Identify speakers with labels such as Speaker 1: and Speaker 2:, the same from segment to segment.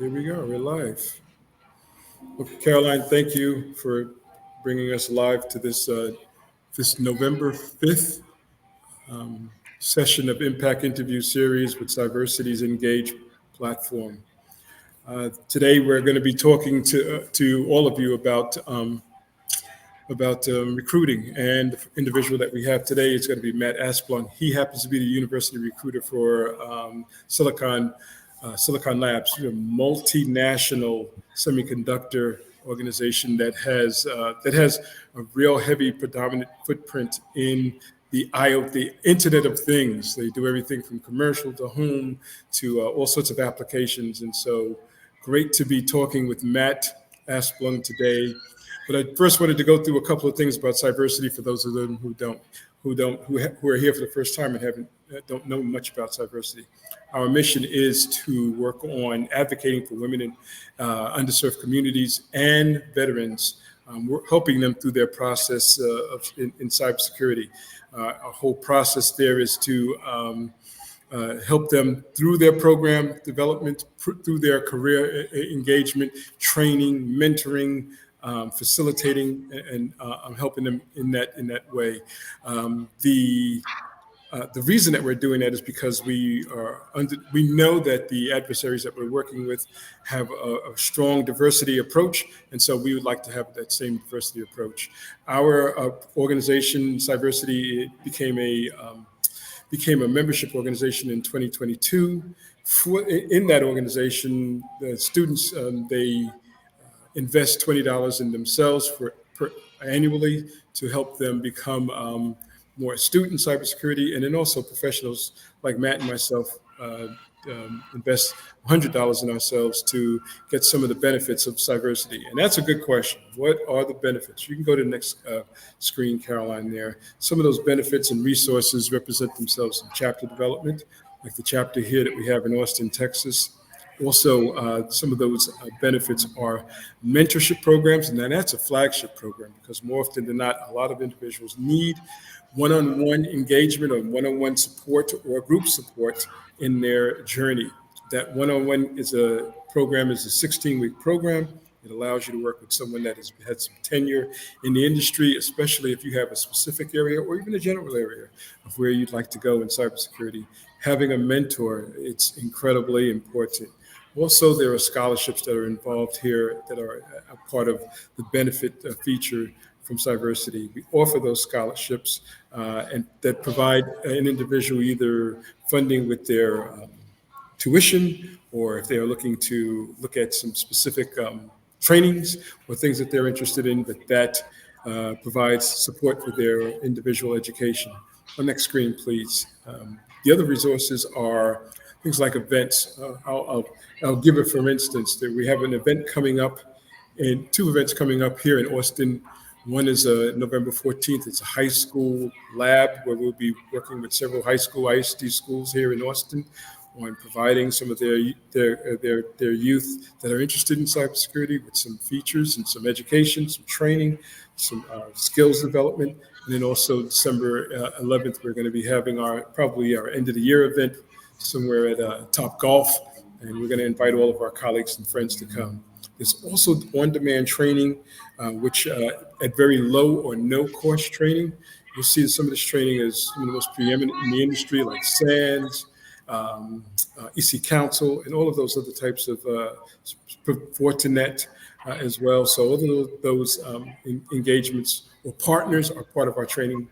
Speaker 1: Here we go. We're live. Okay, Caroline, thank you for bringing us live to this November 5th session of Impact Interview Series with Cyversity's Engage platform. Today, we're going to be talking to all of you about recruiting, and the individual that we have today is going to be Matt Alspaugh. He happens to be the university recruiter for Silicon Labs, a multinational semiconductor organization that has a real heavy predominant footprint in the Internet of Things. They do everything from commercial to home to all sorts of applications. And so great to be talking with Matt Alspaugh today. But I first wanted to go through a couple of things about Cyversity for those of them who are here for the first time and don't know much about Cyversity. Our mission is to work on advocating for women in underserved communities and veterans. We're helping them through their process in cybersecurity. Our whole process there is to help them through their program development, through their career engagement, training, mentoring, facilitating, and helping them in that way. The reason that we're doing that is because we know that the adversaries that we're working with have a strong diversity approach, and so we would like to have that same diversity approach. Our organization, Cyversity, became a membership organization in 2022. In that organization, the students they invest $20 in themselves annually to help them become more astute in cybersecurity, and then also professionals like Matt and myself invest $100 in ourselves to get some of the benefits of Cyversity. And that's a good question. What are the benefits? You can go to the next screen, Caroline, there. Some of those benefits and resources represent themselves in chapter development, like the chapter here that we have in Austin, Texas. Also, some of those benefits are mentorship programs, and that's a flagship program because more often than not, a lot of individuals need one-on-one engagement or one-on-one support or group support in their journey. That one-on-one is a 16-week program. It allows you to work with someone that has had some tenure in the industry, especially if you have a specific area or even a general area of where you'd like to go in cybersecurity. Having a mentor, it's incredibly important. Also, there are scholarships that are involved here that are a part of the benefit feature from Cyversity. We offer those scholarships and that provide an individual either funding with their tuition, or if they are looking to look at some specific trainings or things that they're interested in, that provides support for their individual education. On next screen, please. The other resources are things like events. I'll give it, for instance, that we have an event coming up, and two events coming up here in Austin. One is November 14th. It's a high school lab where we'll be working with several high school ISD schools here in Austin on providing some of their youth that are interested in cybersecurity with some features and some education, some training, some skills development. And then also December 11th, we're going to be having probably our end of the year event somewhere at Top Golf, and we're going to invite all of our colleagues and friends to come. There's also on-demand training, which at very low or no cost training. You'll see that some of this training is some of the most preeminent in the industry, like SANS, EC Council, and all of those other types of Fortinet as well. So all of those engagements or partners are part of our training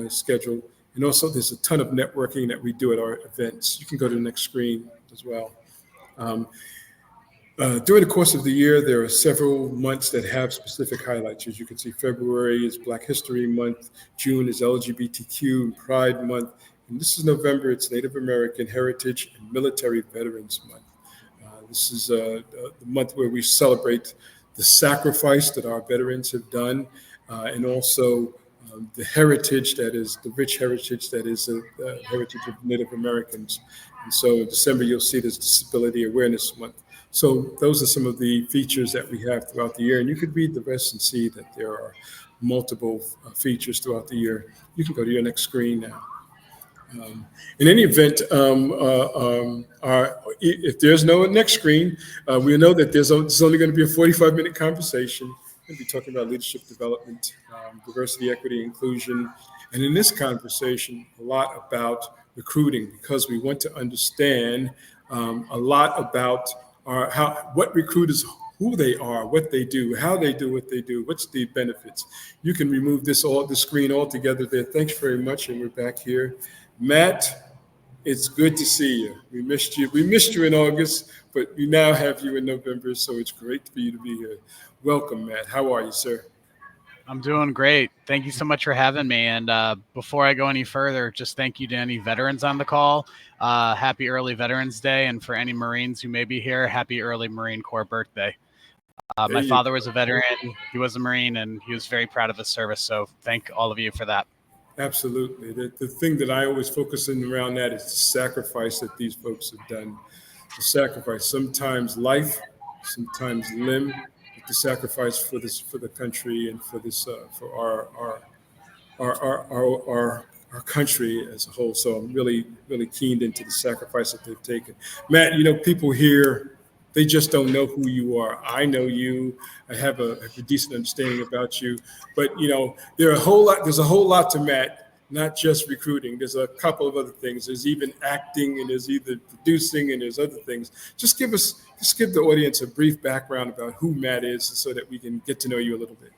Speaker 1: schedule. And also there's a ton of networking that we do at our events. You can go to the next screen as well. During the course of the year, there are several months that have specific highlights. As you can see, February is Black History Month, June is LGBTQ and Pride Month, and this is November, it's Native American Heritage and Military Veterans Month. This is the month where we celebrate the sacrifice that our veterans have done, and also the heritage that is, the rich heritage that is the heritage of Native Americans. And so in December, you'll see this Disability Awareness Month. So those are some of the features that we have throughout the year. And you could read the rest and see that there are multiple features throughout the year. You can go to your next screen now. In any event, if there's no next screen, we know that there's only going to be a 45-minute conversation. We'll be talking about leadership development, diversity, equity, inclusion, and in this conversation, a lot about recruiting, because we want to understand a lot about what recruiters, who they are, what they do, how they do what they do, what's the benefits. You can remove the screen altogether there. Thanks very much, and we're back here. Matt, it's good to see you. We missed you. We missed you in August, but we now have you in November, so it's great for you to be here. Welcome, Matt. How are you, sir?
Speaker 2: I'm doing great. Thank you so much for having me. And before I go any further, just thank you to any veterans on the call. Happy early Veterans Day. And for any Marines who may be here, happy early Marine Corps birthday. My father was a veteran. He was a Marine, and he was very proud of his service. So thank all of you for that.
Speaker 1: Absolutely. The thing that I always focus in around that is the sacrifice that these folks have done. The sacrifice, sometimes life, sometimes limb, but the sacrifice for the country and for this for our country as a whole. So I'm really keened into the sacrifice that they've taken. Matt, people here, they just don't know who you are. I know you. I have a decent understanding about you, but there's a whole lot to Matt. Not just recruiting. There's a couple of other things. There's even acting, and there's either producing, and there's other things. Just give the audience a brief background about who Matt is, so that we can get to know you a little bit.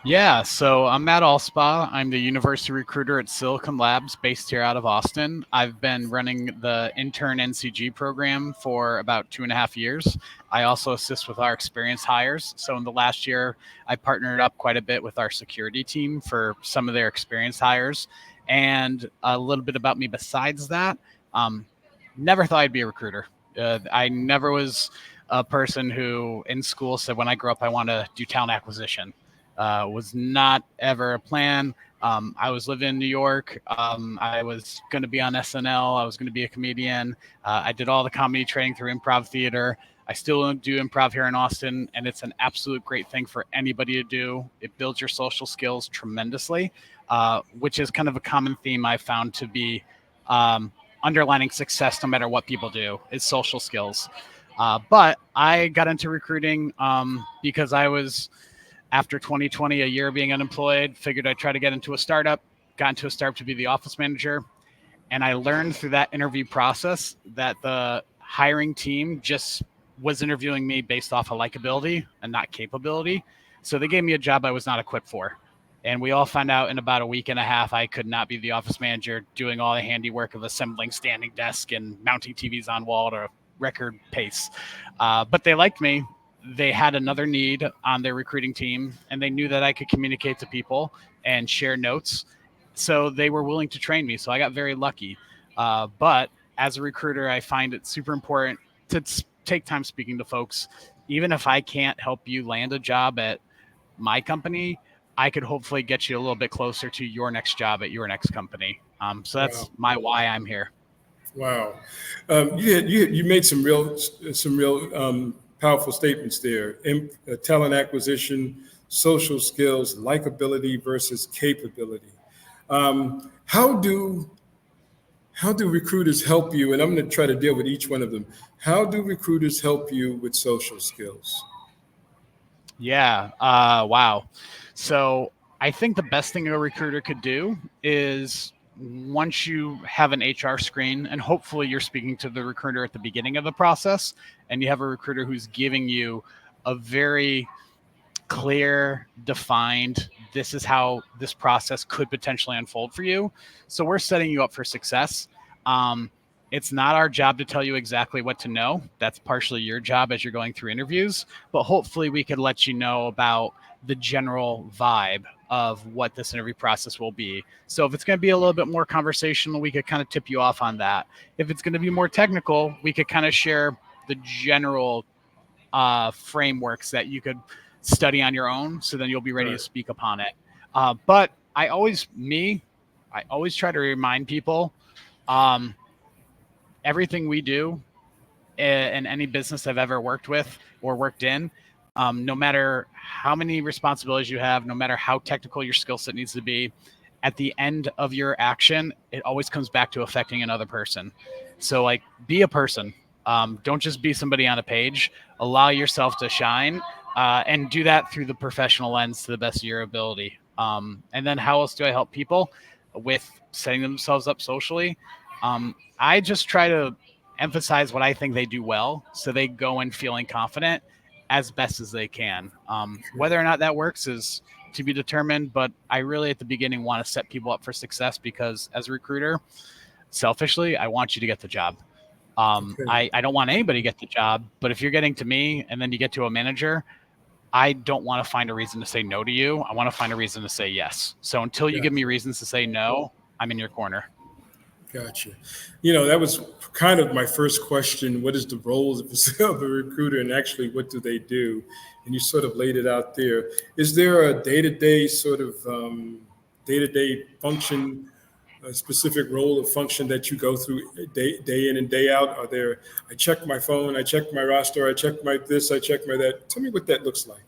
Speaker 2: Yeah, so I'm Matt Alspaugh. I'm the university recruiter at Silicon Labs, based here out of Austin. I've been running the intern NCG program for about 2.5 years. I also assist with our experienced hires. So in the last year, I partnered up quite a bit with our security team for some of their experienced hires. And a little bit about me besides that, never thought I'd be a recruiter. I never was a person who in school said, when I grow up, I want to do talent acquisition. Was not ever a plan. I was living in New York. I was going to be on SNL. I was going to be a comedian. I did all the comedy training through improv theater. I still do improv here in Austin, and it's an absolute great thing for anybody to do. It builds your social skills tremendously, which is kind of a common theme I found to be underlining success no matter what people do, is social skills. But I got into recruiting because I was, after 2020, a year being unemployed, figured I'd try to get into a startup, got into a startup to be the office manager. And I learned through that interview process that the hiring team just was interviewing me based off of likability and not capability. So they gave me a job I was not equipped for. And we all found out in about a week and a half, I could not be the office manager doing all the handiwork of assembling standing desk and mounting TVs on wall at a record pace. But they liked me. They had another need on their recruiting team, and they knew that I could communicate to people and share notes. So they were willing to train me. So I got very lucky. But as a recruiter, I find it super important to take time speaking to folks. Even if I can't help you land a job at my company, I could hopefully get you a little bit closer to your next job at your next company. So that's why I'm here.
Speaker 1: Wow. You made some real powerful statements there. Talent acquisition, social skills, likability versus capability. How do recruiters help you? And I'm going to try to deal with each one of them. How do recruiters help you with social skills?
Speaker 2: Yeah. Wow. So I think the best thing a recruiter could do is, once you have an HR screen, and hopefully you're speaking to the recruiter at the beginning of the process, and you have a recruiter who's giving you a very clear, defined, this is how this process could potentially unfold for you. So we're setting you up for success. It's not our job to tell you exactly what to know. That's partially your job as you're going through interviews, but hopefully we could let you know about the general vibe of what this interview process will be. So if it's going to be a little bit more conversational, we could kind of tip you off on that. If it's going to be more technical, we could kind of share the general frameworks that you could study on your own. So then you'll be ready to speak upon it. But I always try to remind people, everything we do in any business I've ever worked with or worked in, no matter how many responsibilities you have, no matter how technical your skill set needs to be, at the end of your action, it always comes back to affecting another person. So like, be a person. Don't just be somebody on a page. Allow yourself to shine, and do that through the professional lens to the best of your ability. And then how else do I help people with setting themselves up socially? I just try to emphasize what I think they do well, so they go in feeling confident as best as they can. Whether or not that works is to be determined, but I really at the beginning want to set people up for success, because as a recruiter, selfishly, I want you to get the job.
Speaker 1: Okay.
Speaker 2: I don't want anybody to get the job, but if you're getting to me and then you get to a manager, I don't want to find a reason to say no to you. I want to find a reason to say yes. So until you give me
Speaker 1: Gotcha.
Speaker 2: reasons to say no, I'm in your corner.
Speaker 1: Gotcha. That was kind of my first question. What is the role of a recruiter, and actually, what do they do? And you sort of laid it out there. Is there a day-to-day sort of day-to-day function, a specific role or function that you go through day in and day out? Are there? I check my phone, I check my roster, I check my this, I check my that. Tell me what that looks like.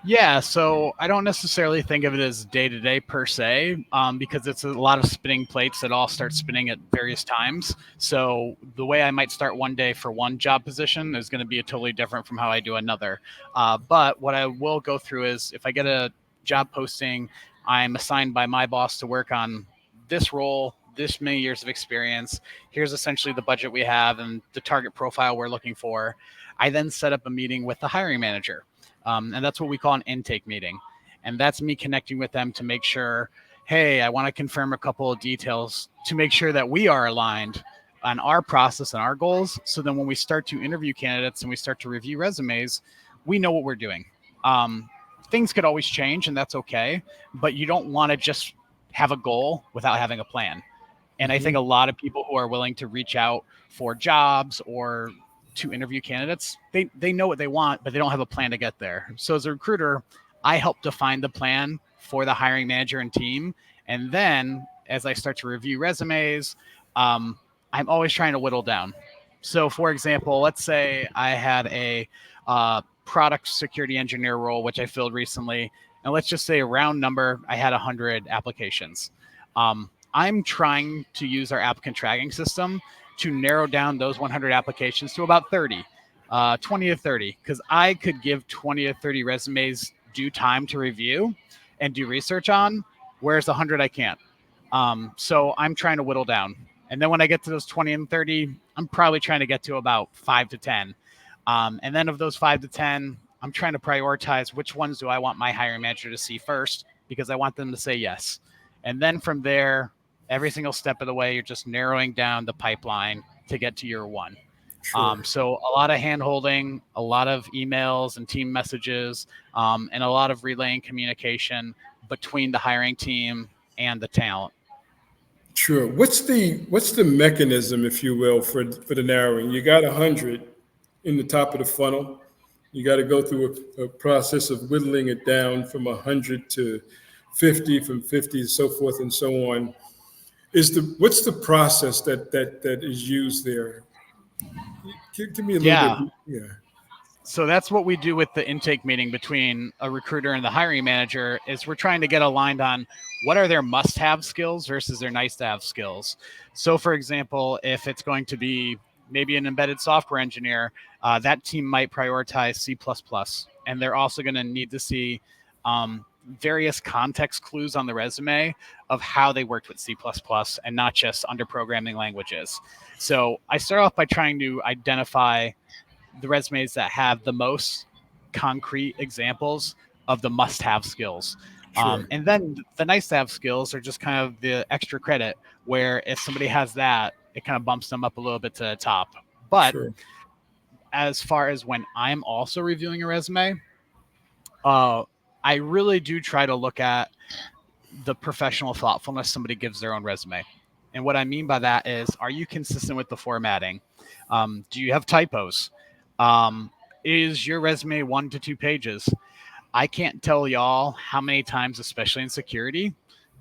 Speaker 2: Yeah, so I don't necessarily think of it as day to day per se, because it's a lot of spinning plates that all start spinning at various times. So the way I might start one day for one job position is going to be totally different from how I do another. But what I will go through is, if I get a job posting, I'm assigned by my boss to work on this role, this many years of experience. Here's essentially the budget we have and the target profile we're looking for. I then set up a meeting with the hiring manager, and that's what we call an intake meeting. And that's me connecting with them to make sure, hey, I want to confirm a couple of details to make sure that we are aligned on our process and our goals. So then when we start to interview candidates and we start to review resumes, we know what we're doing. Um, Things could always change, and that's okay. But you don't want to just have a goal without having a plan. And I think a
Speaker 1: Hmm.
Speaker 2: lot of people who are willing to reach out for jobs or to interview candidates, they know what they want, but they don't have a plan to get there. So as a recruiter, I help define the plan for the hiring manager and team. And then as I start to review resumes, um, I'm always trying to whittle down. So for example, let's say I had a product security engineer role, which I filled recently. And let's just say a round number, I had 100 applications. I'm trying to use our applicant tracking system to narrow down those 100 applications to about 30, 20 to 30, because I could give 20 to 30 resumes due time to review and do research on, whereas 100 I can't. So I'm trying to whittle down. And then when I get to those 20 and 30, I'm probably trying to get to about 5 to 10. And then of those 5 to 10, I'm trying to prioritize which ones do I want my hiring manager to see first, because I want them to say yes. And then from there, every single step of the way, you're just narrowing down the pipeline to get to your one.
Speaker 1: Sure.
Speaker 2: So a lot of hand holding, a lot of emails and team messages, and a lot of relaying communication between the hiring team and the talent.
Speaker 1: Sure. What's the mechanism, if you will, for the narrowing? You got 100 in the top of the funnel. You got to go through a process of whittling it down from 100 to 50, from 50 so forth and so on. What's the process that is used there? Give me a little bit.
Speaker 2: Yeah.
Speaker 1: Yeah.
Speaker 2: So that's what we do with the intake meeting between a recruiter and the hiring manager, is we're trying to get aligned on what are their must-have skills versus their nice-to-have skills. So for example, if it's going to be maybe an embedded software engineer, that team might prioritize C++, and they're also going to need to see various context clues on the resume of how they worked with C++ and not just under programming languages. So I start off by trying to identify the resumes that have the most concrete examples of the must-have skills.
Speaker 1: Sure.
Speaker 2: And then the nice-to-have skills are just kind of the extra credit, where if somebody has that, it kind of bumps them up a little bit to the top. But
Speaker 1: Sure.
Speaker 2: as far as when I'm also reviewing a resume, uh, I really do try to look at the professional thoughtfulness somebody gives their own resume. And what I mean by that is, are you consistent with the formatting? Do you have typos? Um, is your resume 1 to 2 pages? I can't tell y'all how many times, especially in security,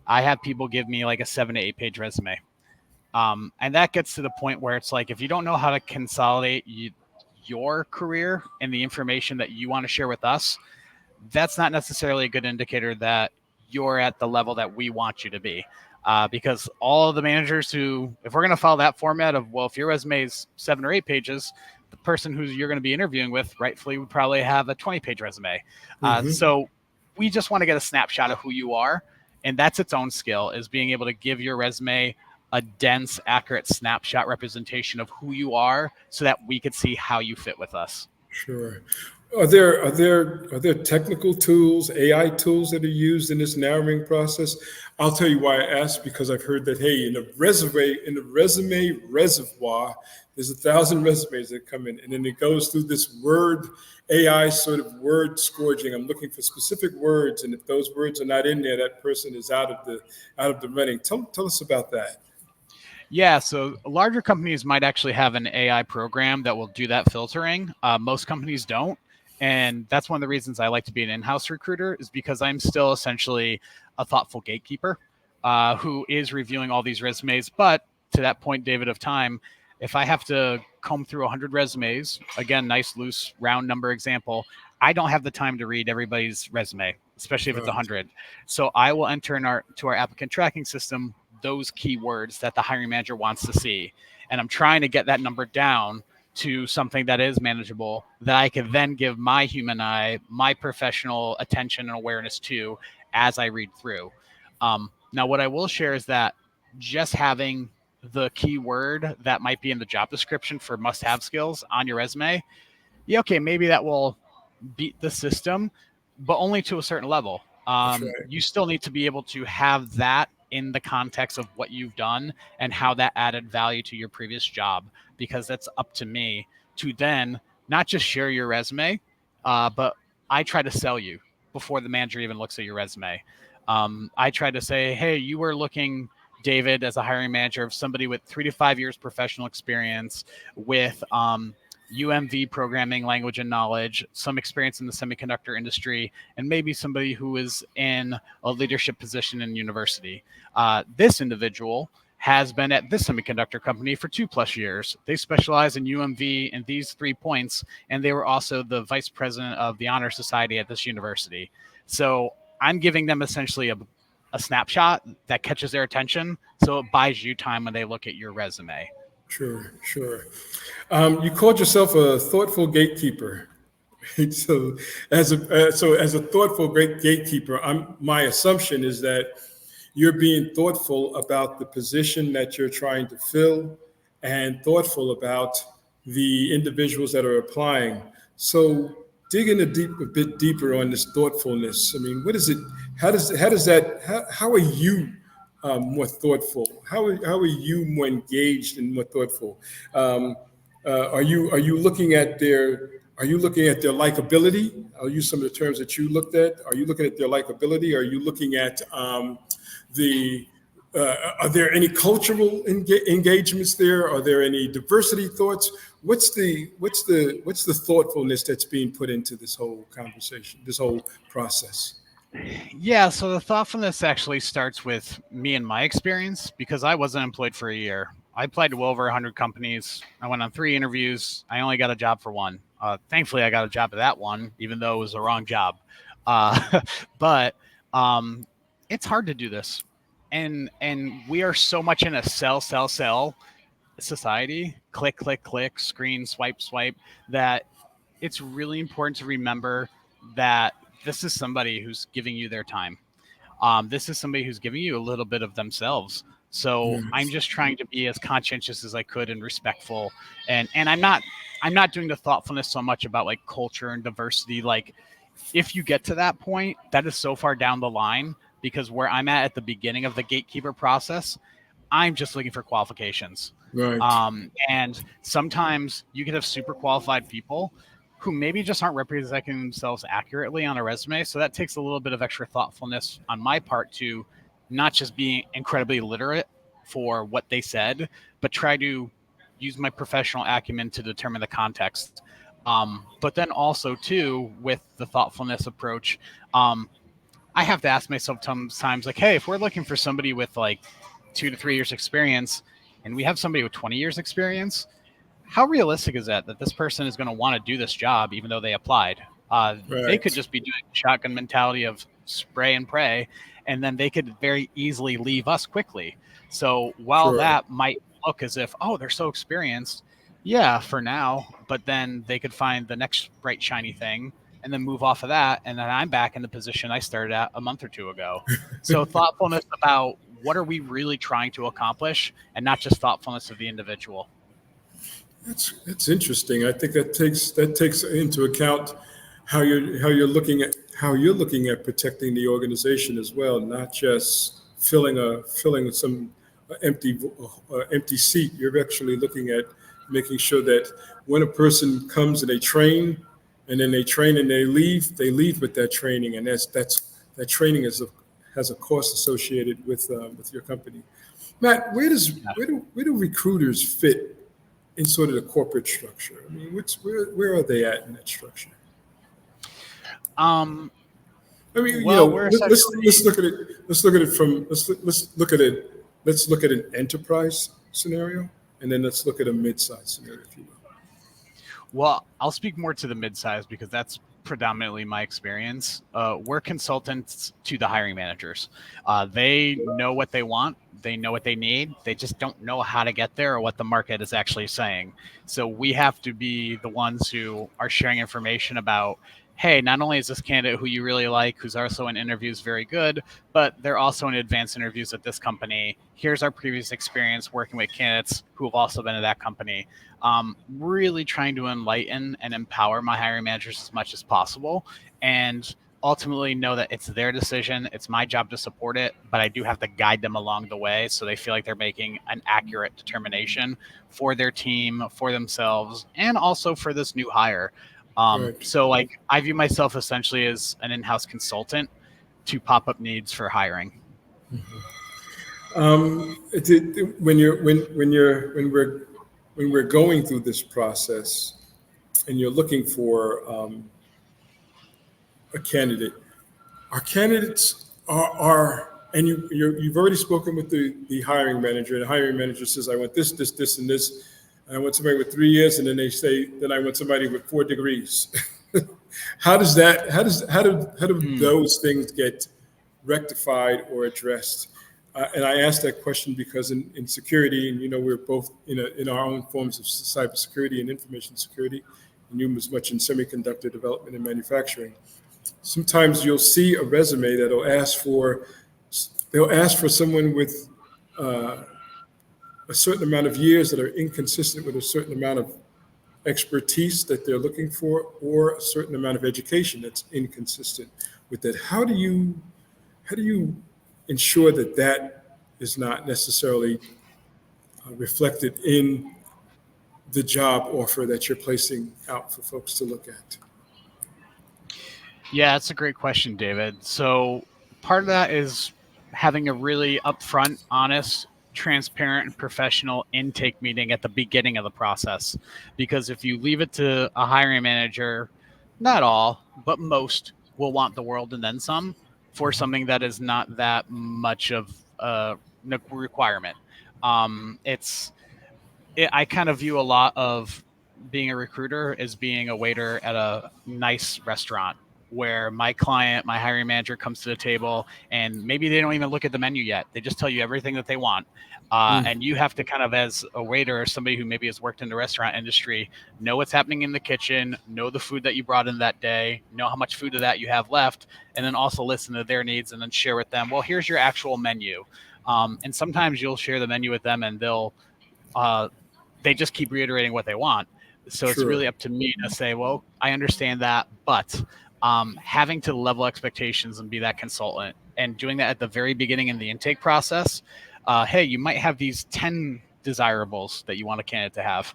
Speaker 2: I have people give me like a 7 to 8 page resume. And that gets to the point where it's like, if you don't know how to consolidate your career and the information that you want to share with us, that's not necessarily a good indicator that you're at the level that we want you to be. Because all of the managers who, if we're going to follow that format of, well, if your resume is 7 or 8 pages, the person who you're going to be interviewing with rightfully would probably have a 20-page resume. So we just want to get a snapshot of who you are. And that's its own skill, is being able to give your resume a dense, accurate snapshot representation of who you are so that we could see how you fit with us.
Speaker 1: Sure. Are there technical tools, AI tools that are used in this narrowing process? I'll tell you why I asked, because I've heard that, hey, in the resume reservoir, there's 1,000 resumes that come in, and then it goes through this word AI sort of word scourging. I'm looking for specific words, and if those words are not in there, that person is out of the running. Tell us about that.
Speaker 2: Yeah, so larger companies might actually have an AI program that will do that filtering. Most companies don't. And that's one of the reasons I like to be an in-house recruiter, is because I'm still essentially a thoughtful gatekeeper who is reviewing all these resumes. But to that point, David, of time, if I have to comb through 100 resumes, again, nice, loose, round number example, I don't have the time to read everybody's resume, especially if it's 100. So I will enter to our applicant tracking system those keywords that the hiring manager wants to see. And I'm trying to get that number down to something that is manageable, that I can then give my human eye, my professional attention and awareness to as I read through. Now, what I will share is that just having the keyword that might be in the job description for must-have skills on your resume, yeah, okay, maybe that will beat the system, but only to a certain level.
Speaker 1: That's right.
Speaker 2: You still need to be able to have that in the context of what you've done and how that added value to your previous job, because that's up to me to then not just share your resume, but I try to sell you before the manager even looks at your resume. I try to say, hey, you were looking, David, as a hiring manager, of somebody with 3 to 5 years professional experience with UMV programming language and knowledge, some experience in the semiconductor industry, and maybe somebody who is in a leadership position in university. This individual has been at this semiconductor company for 2+ years. They specialize in UMV in these 3 points, and they were also the vice president of the Honor Society at this university. So I'm giving them essentially a snapshot that catches their attention, so it buys you time when they look at your resume.
Speaker 1: Sure. You called yourself a thoughtful gatekeeper. So, as a thoughtful great gatekeeper, my assumption is that you're being thoughtful about the position that you're trying to fill, and thoughtful about the individuals that are applying. So, dig in a bit deeper on this thoughtfulness. I mean, what is it? How are you more thoughtful? How are you more engaged and more thoughtful? Are you looking at their likability? I'll use some of the terms that you looked at. Are you looking at their likability? Are you looking at are there any cultural engagements there? Are there any diversity thoughts? What's the thoughtfulness that's being put into this whole conversation, this whole process?
Speaker 2: Yeah, so the thoughtfulness actually starts with me and my experience, because I wasn't employed for a year. I applied to well over 100 companies. I went on 3 interviews. I only got a job for 1. Thankfully, I got a job at that one, even though it was the wrong job. But it's hard to do this. And we are so much in a sell society, click, screen, swipe, that it's really important to remember that this is somebody who's giving you their time. This is somebody who's giving you a little bit of themselves. So I'm just trying to be as conscientious as I could and respectful. And I'm not doing the thoughtfulness so much about like culture and diversity. Like, if you get to that point, that is so far down the line, because where I'm at the beginning of the gatekeeper process, I'm just looking for qualifications.
Speaker 1: Right.
Speaker 2: And sometimes you can have super qualified people who maybe just aren't representing themselves accurately on a resume. So that takes a little bit of extra thoughtfulness on my part to not just be incredibly literate for what they said, but try to use my professional acumen to determine the context. But then also too, with the thoughtfulness approach, I have to ask myself sometimes, like, hey, if we're looking for somebody with like 2 to 3 years experience, and we have somebody with 20 years experience, how realistic is that this person is going to want to do this job even though they applied? They could just be doing shotgun mentality of spray and pray, and then they could very easily leave us quickly. So while
Speaker 1: Sure.
Speaker 2: that might look as if, oh, they're so experienced, yeah, for now, but then they could find the next bright shiny thing and then move off of that, and then I'm back in the position I started at a month or two ago. So thoughtfulness about what are we really trying to accomplish, and not just thoughtfulness of the individual.
Speaker 1: That's interesting. I think that takes into account how you're looking at protecting the organization as well, not just filling some empty seat. You're actually looking at making sure that when a person comes and they train, and then they train and they leave with that training, and that training has a cost associated with your company. Matt, where do recruiters fit in sort of the corporate structure? I mean, where are they at in that structure?
Speaker 2: Um,
Speaker 1: I mean,
Speaker 2: well, we're
Speaker 1: let's
Speaker 2: essentially,
Speaker 1: look at it. Let's look at an enterprise scenario, and then let's look at a mid-sized scenario, if you will.
Speaker 2: well, I'll speak more to the mid-size because that's predominantly my experience. We're consultants to the hiring managers. They know what they want, they know what they need. They just don't know how to get there or what the market is actually saying. So we have to be the ones who are sharing information about, hey, not only is this candidate who you really like, who's also in interviews very good, but they're also in advanced interviews at this company. Here's our previous experience working with candidates who have also been at that company. Really trying to enlighten and empower my hiring managers as much as possible, and ultimately know that it's their decision. It's my job to support it, but I do have to guide them along the way so they feel like they're making an accurate determination for their team, for themselves, and also for this new hire.
Speaker 1: Right.
Speaker 2: So like I view myself essentially as an in-house consultant to pop up needs for hiring.
Speaker 1: When we're going through this process, and you're looking for a candidate, our candidates are and you've already spoken with the hiring manager, and the hiring manager says, I want this, and this, and I want somebody with 3 years, and then they say, then I want somebody with 4 degrees. How do
Speaker 2: Hmm.
Speaker 1: those things get rectified or addressed? And I ask that question because in security, and we're both in our own forms of cybersecurity and information security, and you as much in semiconductor development and manufacturing. Sometimes you'll see a resume that'll they'll ask for someone with uh, a certain amount of years that are inconsistent with a certain amount of expertise that they're looking for, or a certain amount of education that's inconsistent with that. How do you ensure that that is not necessarily reflected in the job offer that you're placing out for folks to look at?
Speaker 2: Yeah, that's a great question, David. So part of that is having a really upfront, honest, transparent, and professional intake meeting at the beginning of the process. Because if you leave it to a hiring manager, not all, but most will want the world and then some for something that is not that much of a requirement. It's I kind of view a lot of being a recruiter as being a waiter at a nice restaurant where my client, my hiring manager comes to the table and maybe they don't even look at the menu yet. They just tell you everything that they want. And you have to kind of, as a waiter or somebody who maybe has worked in the restaurant industry, know what's happening in the kitchen, know the food that you brought in that day, know how much food of that you have left, and then also listen to their needs and then share with them, well, here's your actual menu. And sometimes you'll share the menu with them and uh, they just keep reiterating what they want. So it's
Speaker 1: Sure.
Speaker 2: really up to me to say, well, I understand that, but having to level expectations and be that consultant and doing that at the very beginning in the intake process. Hey, you might have these 10 desirables that you want a candidate to have.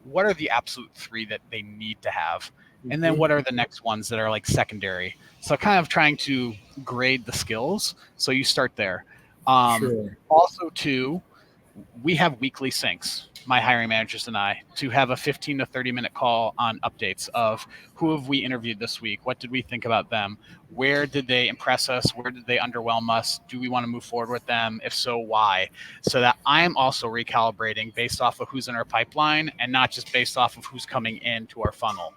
Speaker 2: What are the absolute three that they need to have? And then
Speaker 1: Hmm.
Speaker 2: what are the next ones that are like secondary? So kind of trying to grade the skills. So you start there.
Speaker 1: Sure.
Speaker 2: Also, too, we have weekly syncs, my hiring managers and I, to have a 15 to 30-minute call on updates of who have we interviewed this week? What did we think about them? Where did they impress us? Where did they underwhelm us? Do we want to move forward with them? If so, why? So that I'm also recalibrating based off of who's in our pipeline and not just based off of who's coming into our funnel.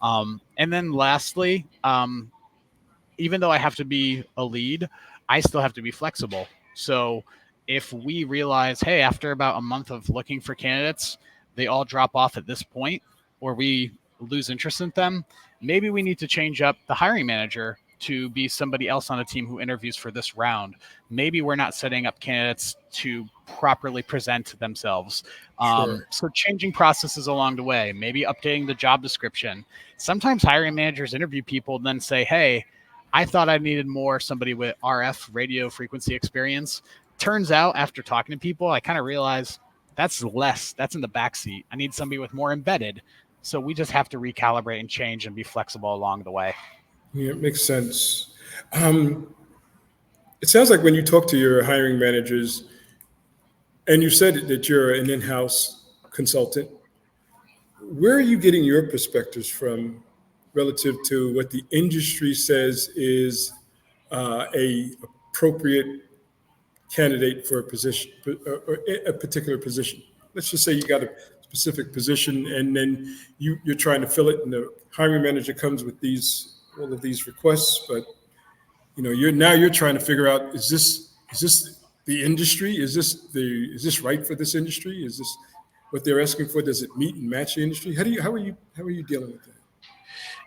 Speaker 2: And then lastly, even though I have to be a lead, I still have to be flexible. So if we realize, hey, after about a month of looking for candidates, they all drop off at this point, or we lose interest in them, maybe we need to change up the hiring manager to be somebody else on the team who interviews for this round. Maybe we're not setting up candidates to properly present themselves.
Speaker 1: Sure.
Speaker 2: So changing processes along the way, maybe updating the job description. Sometimes hiring managers interview people and then say, hey, I thought I needed more somebody with RF radio frequency experience. Turns out after talking to people, I kind of realized that's less. That's in the backseat. I need somebody with more embedded. So we just have to recalibrate and change and be flexible along the way.
Speaker 1: Yeah, it makes sense. It sounds like when you talk to your hiring managers, and you said that you're an in-house consultant, where are you getting your perspectives from relative to what the industry says is a appropriate candidate for a position or a particular position? Let's just say you got a specific position and then you're trying to fill it, and the hiring manager comes with all of these requests, but you're trying to figure out, is this the industry? Is this right for this industry? Is this what they're asking for? Does it meet and match the industry? How are you dealing with that?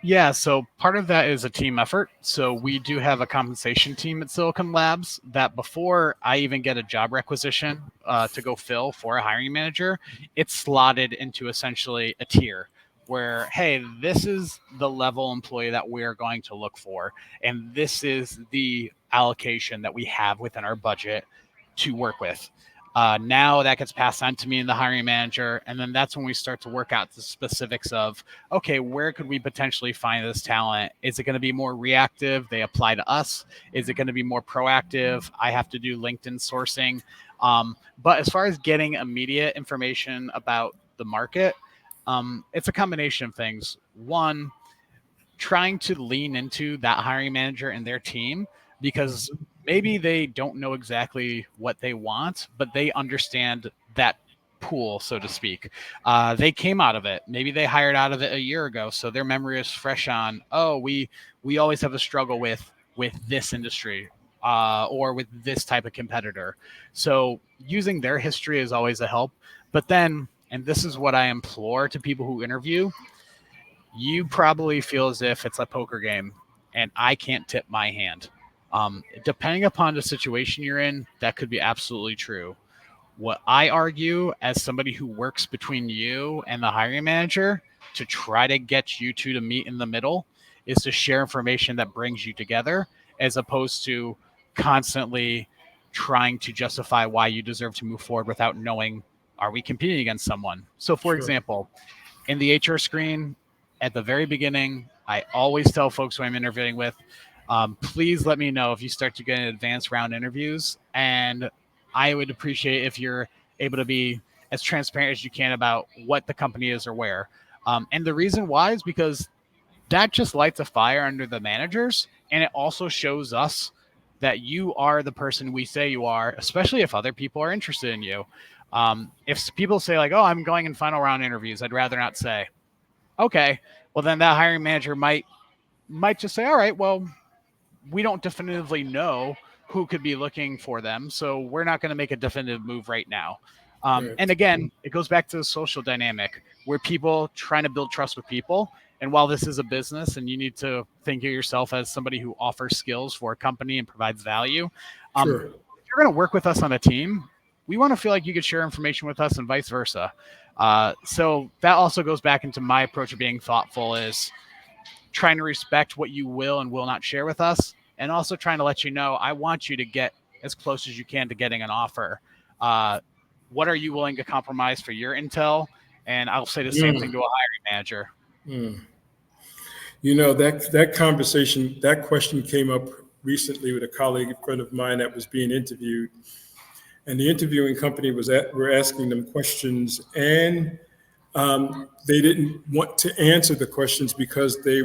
Speaker 2: Yeah, so part of that is a team effort. So we do have a compensation team at Silicon Labs that before I even get a job requisition to go fill for a hiring manager, it's slotted into essentially a tier where, hey, this is the level employee that we're going to look for, and this is the allocation that we have within our budget to work with. Now that gets passed on to me and the hiring manager, and then that's when we start to work out the specifics of, okay, where could we potentially find this talent? Is it going to be more reactive? They apply to us. Is it going to be more proactive? I have to do LinkedIn sourcing. But as far as getting immediate information about the market, it's a combination of things. One, trying to lean into that hiring manager and their team, because maybe they don't know exactly what they want, but they understand that pool, so to speak. They came out of it. Maybe they hired out of it a year ago, so their memory is fresh on. Oh, we always have a struggle with this industry. Or with this type of competitor. So using their history is always a help. But then, and this is what I implore to people who interview, you probably feel as if it's a poker game and I can't tip my hand. Depending upon the situation you're in, that could be absolutely true. What I argue as somebody who works between you and the hiring manager to try to get you two to meet in the middle is to share information that brings you together, as opposed to constantly trying to justify why you deserve to move forward without knowing, are we competing against someone? So for
Speaker 1: Sure.
Speaker 2: example, in the HR screen at the very beginning, I always tell folks who I'm interviewing with, please let me know if you start to get advanced round interviews. And I would appreciate if you're able to be as transparent as you can about what the company is or where. And the reason why is because that just lights a fire under the managers. And it also shows us that you are the person we say you are, especially if other people are interested in you. If people say like, oh, I'm going in final round interviews, I'd rather not say. Okay, well then that hiring manager might just say, all right, well, we don't definitively know who could be looking for them, so we're not going to make a definitive move right now.
Speaker 1: Right.
Speaker 2: And again, it goes back to the social dynamic where people trying to build trust with people. And while this is a business and you need to think of yourself as somebody who offers skills for a company and provides value,
Speaker 1: Sure.
Speaker 2: if you're going to work with us on a team, we want to feel like you could share information with us and vice versa. So that also goes back into my approach of being thoughtful, is trying to respect what you will and will not share with us, and also trying to let you know I want you to get as close as you can to getting an offer. What are you willing to compromise for your intel? And I'll say the same thing to a hiring manager.
Speaker 1: That conversation, that question came up recently with a colleague, a friend of mine that was being interviewed, and the interviewing company were asking them questions, and they didn't want to answer the questions because they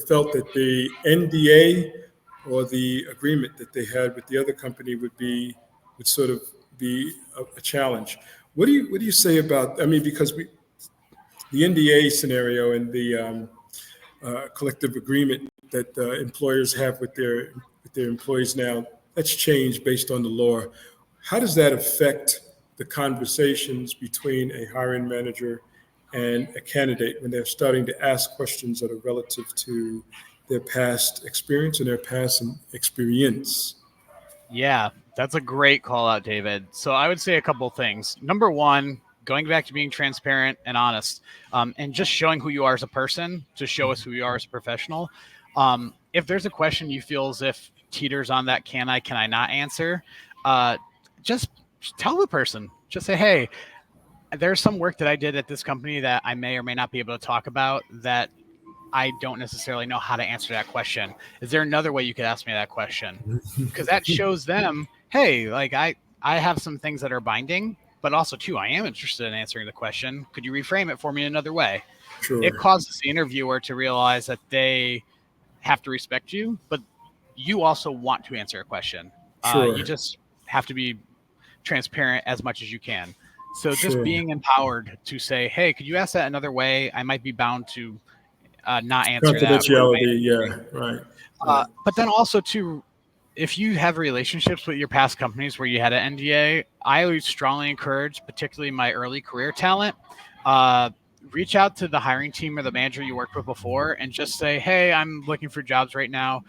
Speaker 1: felt that the NDA or the agreement that they had with the other company would sort of be a challenge. What do you say about? I mean, because the NDA scenario and the collective agreement that employers have with their employees now, that's changed based on the law. How does that affect the conversations between a hiring manager and a candidate when they're starting to ask questions that are relative to their past experience and their past experience?
Speaker 2: Yeah, that's a great call out, David. So I would say a couple things. Number one, going back to being transparent and honest, and just showing who you are as a person to show us who you are as a professional. If there's a question you feel as if teeters on that can I not answer, uh, just tell the person. Just say, hey, there's some work that I did at this company that I may or may not be able to talk about that I don't necessarily know how to answer that question. Is there another way you could ask me that question? Because that shows them, hey, like I have some things that are binding, but also too, I am interested in answering the question. Could you reframe it for me another way? It
Speaker 1: Sure,
Speaker 2: causes the interviewer to realize that they have to respect you, but you also want to answer a question. You
Speaker 1: sure,
Speaker 2: just have to be transparent as much as you can. So just
Speaker 1: sure.
Speaker 2: being empowered to say, hey, could you ask that another way? I might be bound to not answer that or remain
Speaker 1: Confidentiality, yeah, right, right.
Speaker 2: but then also too, if you have relationships with your past companies where you had an NDA, I would strongly encourage, particularly my early career talent, uh, reach out to the hiring team or the manager you worked with before and just say, hey, I'm looking for jobs right now.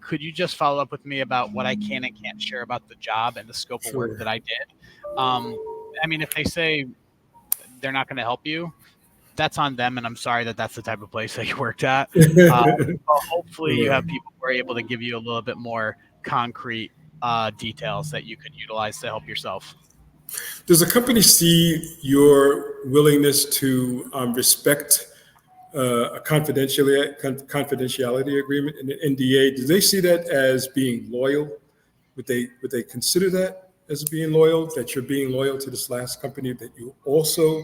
Speaker 2: Could you just follow up with me about what I can and can't share about the job and the scope of work
Speaker 1: Sure.
Speaker 2: that I did? Um, I mean, if they say they're not going to help you, that's on them, and I'm sorry that that's the type of place that you worked at. Uh, but hopefully, you
Speaker 1: Right.
Speaker 2: have people who are able to give you a little bit more concrete details that you could utilize to help yourself.
Speaker 1: Does a company see your willingness to respect a confidentiality agreement and an NDA? Do they see that as being loyal? Would they consider that as being loyal? That you're being loyal to this last company? That you also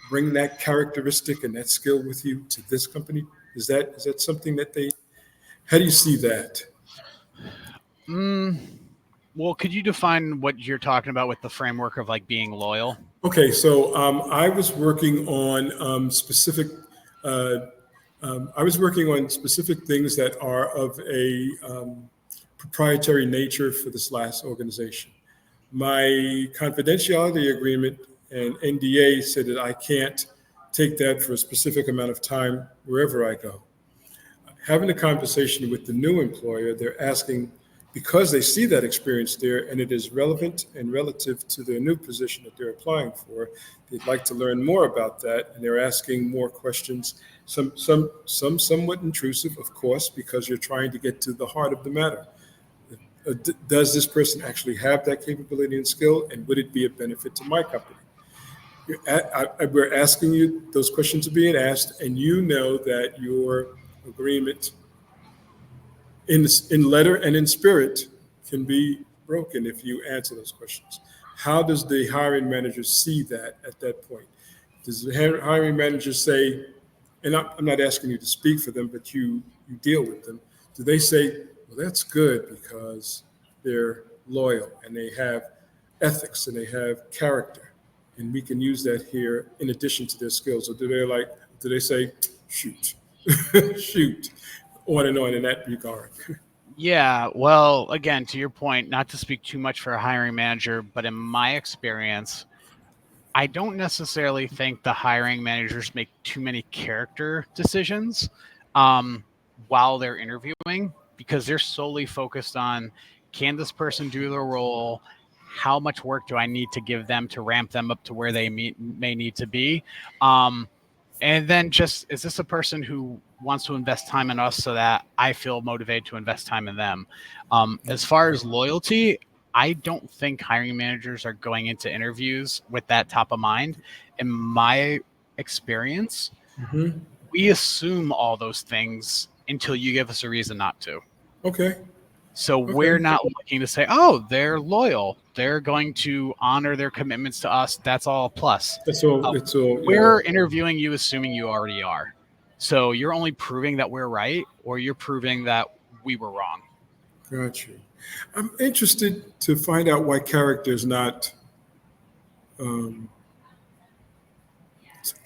Speaker 1: bring that characteristic and that skill with you to this company? Is that something that they? How do you see that?
Speaker 2: Mm, well, could you define what you're talking about with the framework of like being loyal?
Speaker 1: Okay, so I was working on specific. Uh, I was working on specific things that are of a proprietary nature for this last organization. My confidentiality agreement and NDA said that I can't take that for a specific amount of time wherever I go. Having a conversation with the new employer, they're asking, because they see that experience there and it is relevant and relative to their new position that they're applying for, they'd like to learn more about that, and they're asking more questions. Some somewhat intrusive, of course, because you're trying to get to the heart of the matter. Does this person actually have that capability and skill, and would it be a benefit to my company? We're asking you, those questions are being asked, and you know that your agreement in letter and in spirit can be broken if you answer those questions. How does the hiring manager see that at that point? Does the hiring manager say, and I'm not asking you to speak for them, but you deal with them. Do they say, well, that's good because they're loyal and they have ethics and they have character, and we can use that here in addition to their skills? Or do they say, shoot, shoot, on in that regard?
Speaker 2: Yeah, well, again, to your point, not to speak too much for a hiring manager, but in my experience, I don't necessarily think the hiring managers make too many character decisions um, while they're interviewing because they're solely focused on can this person do the role? How much work do I need to give them to ramp them up to where they may need to be? Um, and then just is this a person who wants to invest time in us so that I feel motivated to invest time in them? As far as loyalty, I don't think hiring managers are going into interviews with that top of mind. In my experience,
Speaker 1: Hmm.
Speaker 2: we assume all those things until you give us a reason not to.
Speaker 1: Okay.
Speaker 2: So
Speaker 1: Okay.
Speaker 2: we're not looking to say, oh, they're loyal. They're going to honor their commitments to us. That's all a plus.
Speaker 1: That's all.
Speaker 2: Uh,
Speaker 1: It's all. Yeah.
Speaker 2: we're interviewing you assuming you already are. So you're only proving that we're right or you're proving that we were wrong.
Speaker 1: Got you. I'm interested to find out why character is not. Um,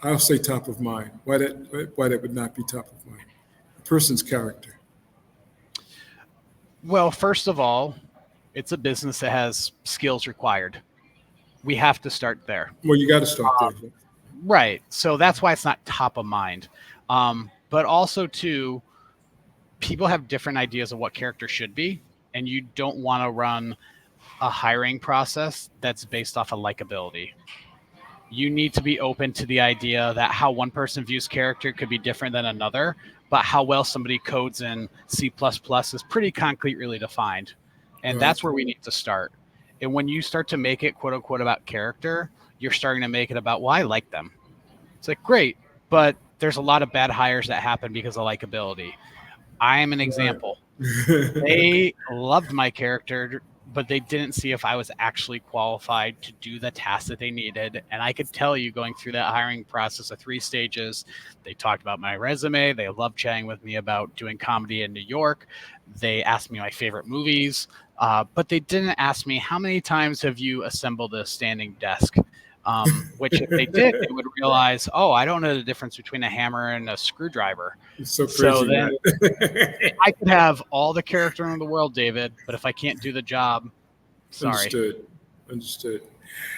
Speaker 1: I'll say top of mind. Why that would not be top of mind. A person's character.
Speaker 2: Well, first of all, it's a business that has skills required. We have to start there.
Speaker 1: Well, you got to start there.
Speaker 2: Right. So that's why it's not top of mind. But also, too, people have different ideas of what character should be, and you don't want to run a hiring process that's based off of likability. You need to be open to the idea that how one person views character could be different than another, but how well somebody codes in C++ is pretty concretely defined. And
Speaker 1: Right.
Speaker 2: that's where we need to start. And when you start to make it quote unquote about character, you're starting to make it about, well, I like them. It's like, great, but there's a lot of bad hires that happen because of likability. I am an
Speaker 1: Right.
Speaker 2: example. They loved my character, but they didn't see if I was actually qualified to do the task that they needed. And I could tell you, going through that hiring process of 3 stages, they talked about my resume. They loved chatting with me about doing comedy in New York. They asked me my favorite movies, but they didn't ask me, how many times have you assembled a standing desk? Which if they did, they would realize, oh, I don't know the difference between a hammer and a screwdriver.
Speaker 1: It's so
Speaker 2: So
Speaker 1: crazy,
Speaker 2: then
Speaker 1: man.
Speaker 2: I could have all the character in the world, David, but if I can't do the job, sorry.
Speaker 1: Understood. Understood.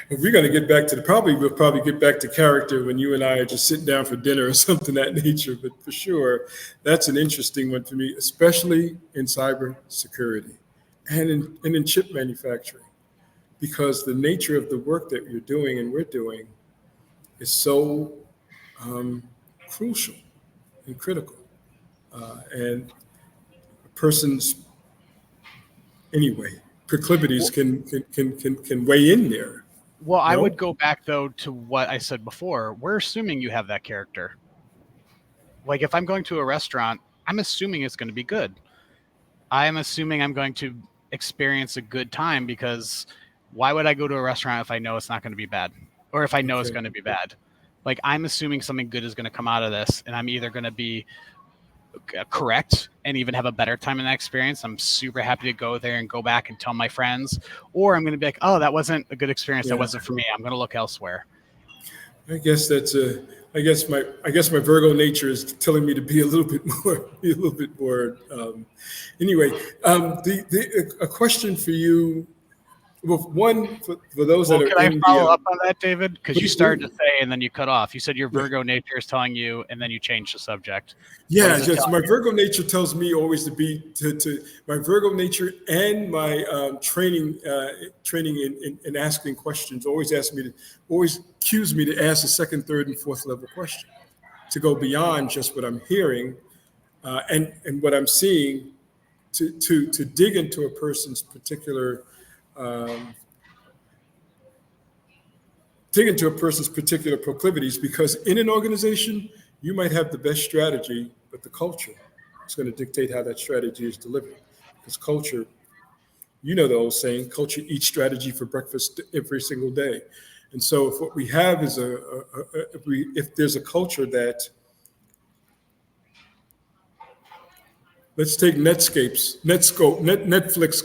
Speaker 1: If we're going to get back to we'll probably get back to character when you and I are just sitting down for dinner or something of that nature. But for sure, that's an interesting one for me, especially in cybersecurity and in chip manufacturing, because the nature of the work that you're doing and we're doing is so um, crucial and critical. And a person's, anyway, proclivities
Speaker 2: Well,
Speaker 1: can weigh in there.
Speaker 2: well, I
Speaker 1: No?
Speaker 2: would go back though to what I said before. We're assuming you have that character. Like if I'm going to a restaurant, I'm assuming it's going to be good. I am assuming I'm going to experience a good time, because why would I go to a restaurant if I know it's not going to be bad, or if I know it's
Speaker 1: Okay.
Speaker 2: going to be bad? Like I'm assuming something good is going to come out of this, and I'm either going to be correct and even have a better time in that experience. I'm super happy to go there and go back and tell my friends, or I'm going to be like, oh, that wasn't a good experience. That
Speaker 1: Yeah.
Speaker 2: wasn't for me. I'm going to look elsewhere.
Speaker 1: I guess that's a. I guess my Virgo nature is telling me to be a little bit more, be a little bit more. Anyway, a question for you. Well, one for those that
Speaker 2: Well,
Speaker 1: are
Speaker 2: can I
Speaker 1: in
Speaker 2: follow
Speaker 1: the.
Speaker 2: up on that, David? Because you
Speaker 1: Please
Speaker 2: started
Speaker 1: do.
Speaker 2: to say and then you cut off. You said your
Speaker 1: Yeah.
Speaker 2: Virgo nature is telling you, and then you changed the subject. What
Speaker 1: Yeah,
Speaker 2: does it
Speaker 1: just
Speaker 2: tell
Speaker 1: my
Speaker 2: you?
Speaker 1: Virgo nature tells me always to be to my Virgo nature and my training in asking questions always cues me to ask a second, third, and fourth level question, to go beyond just what I'm hearing and what I'm seeing, to dig into a person's particular um, proclivities, because in an organization you might have the best strategy, but the culture is going to dictate how that strategy is delivered. Because culture, you know the old saying, culture eats strategy for breakfast every single day. And so if what we have is if there's a culture that, let's take Netflix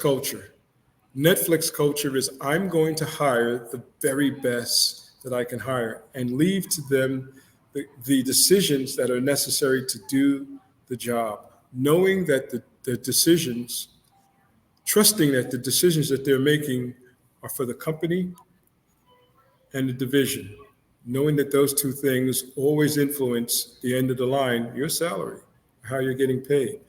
Speaker 1: culture. Netflix culture is, I'm going to hire the very best that I can hire and leave to them the decisions that are necessary to do the job, knowing that the decisions, trusting that the decisions that they're making are for the company and the division, knowing that those two things always influence the end of the line, your salary, how you're getting paid.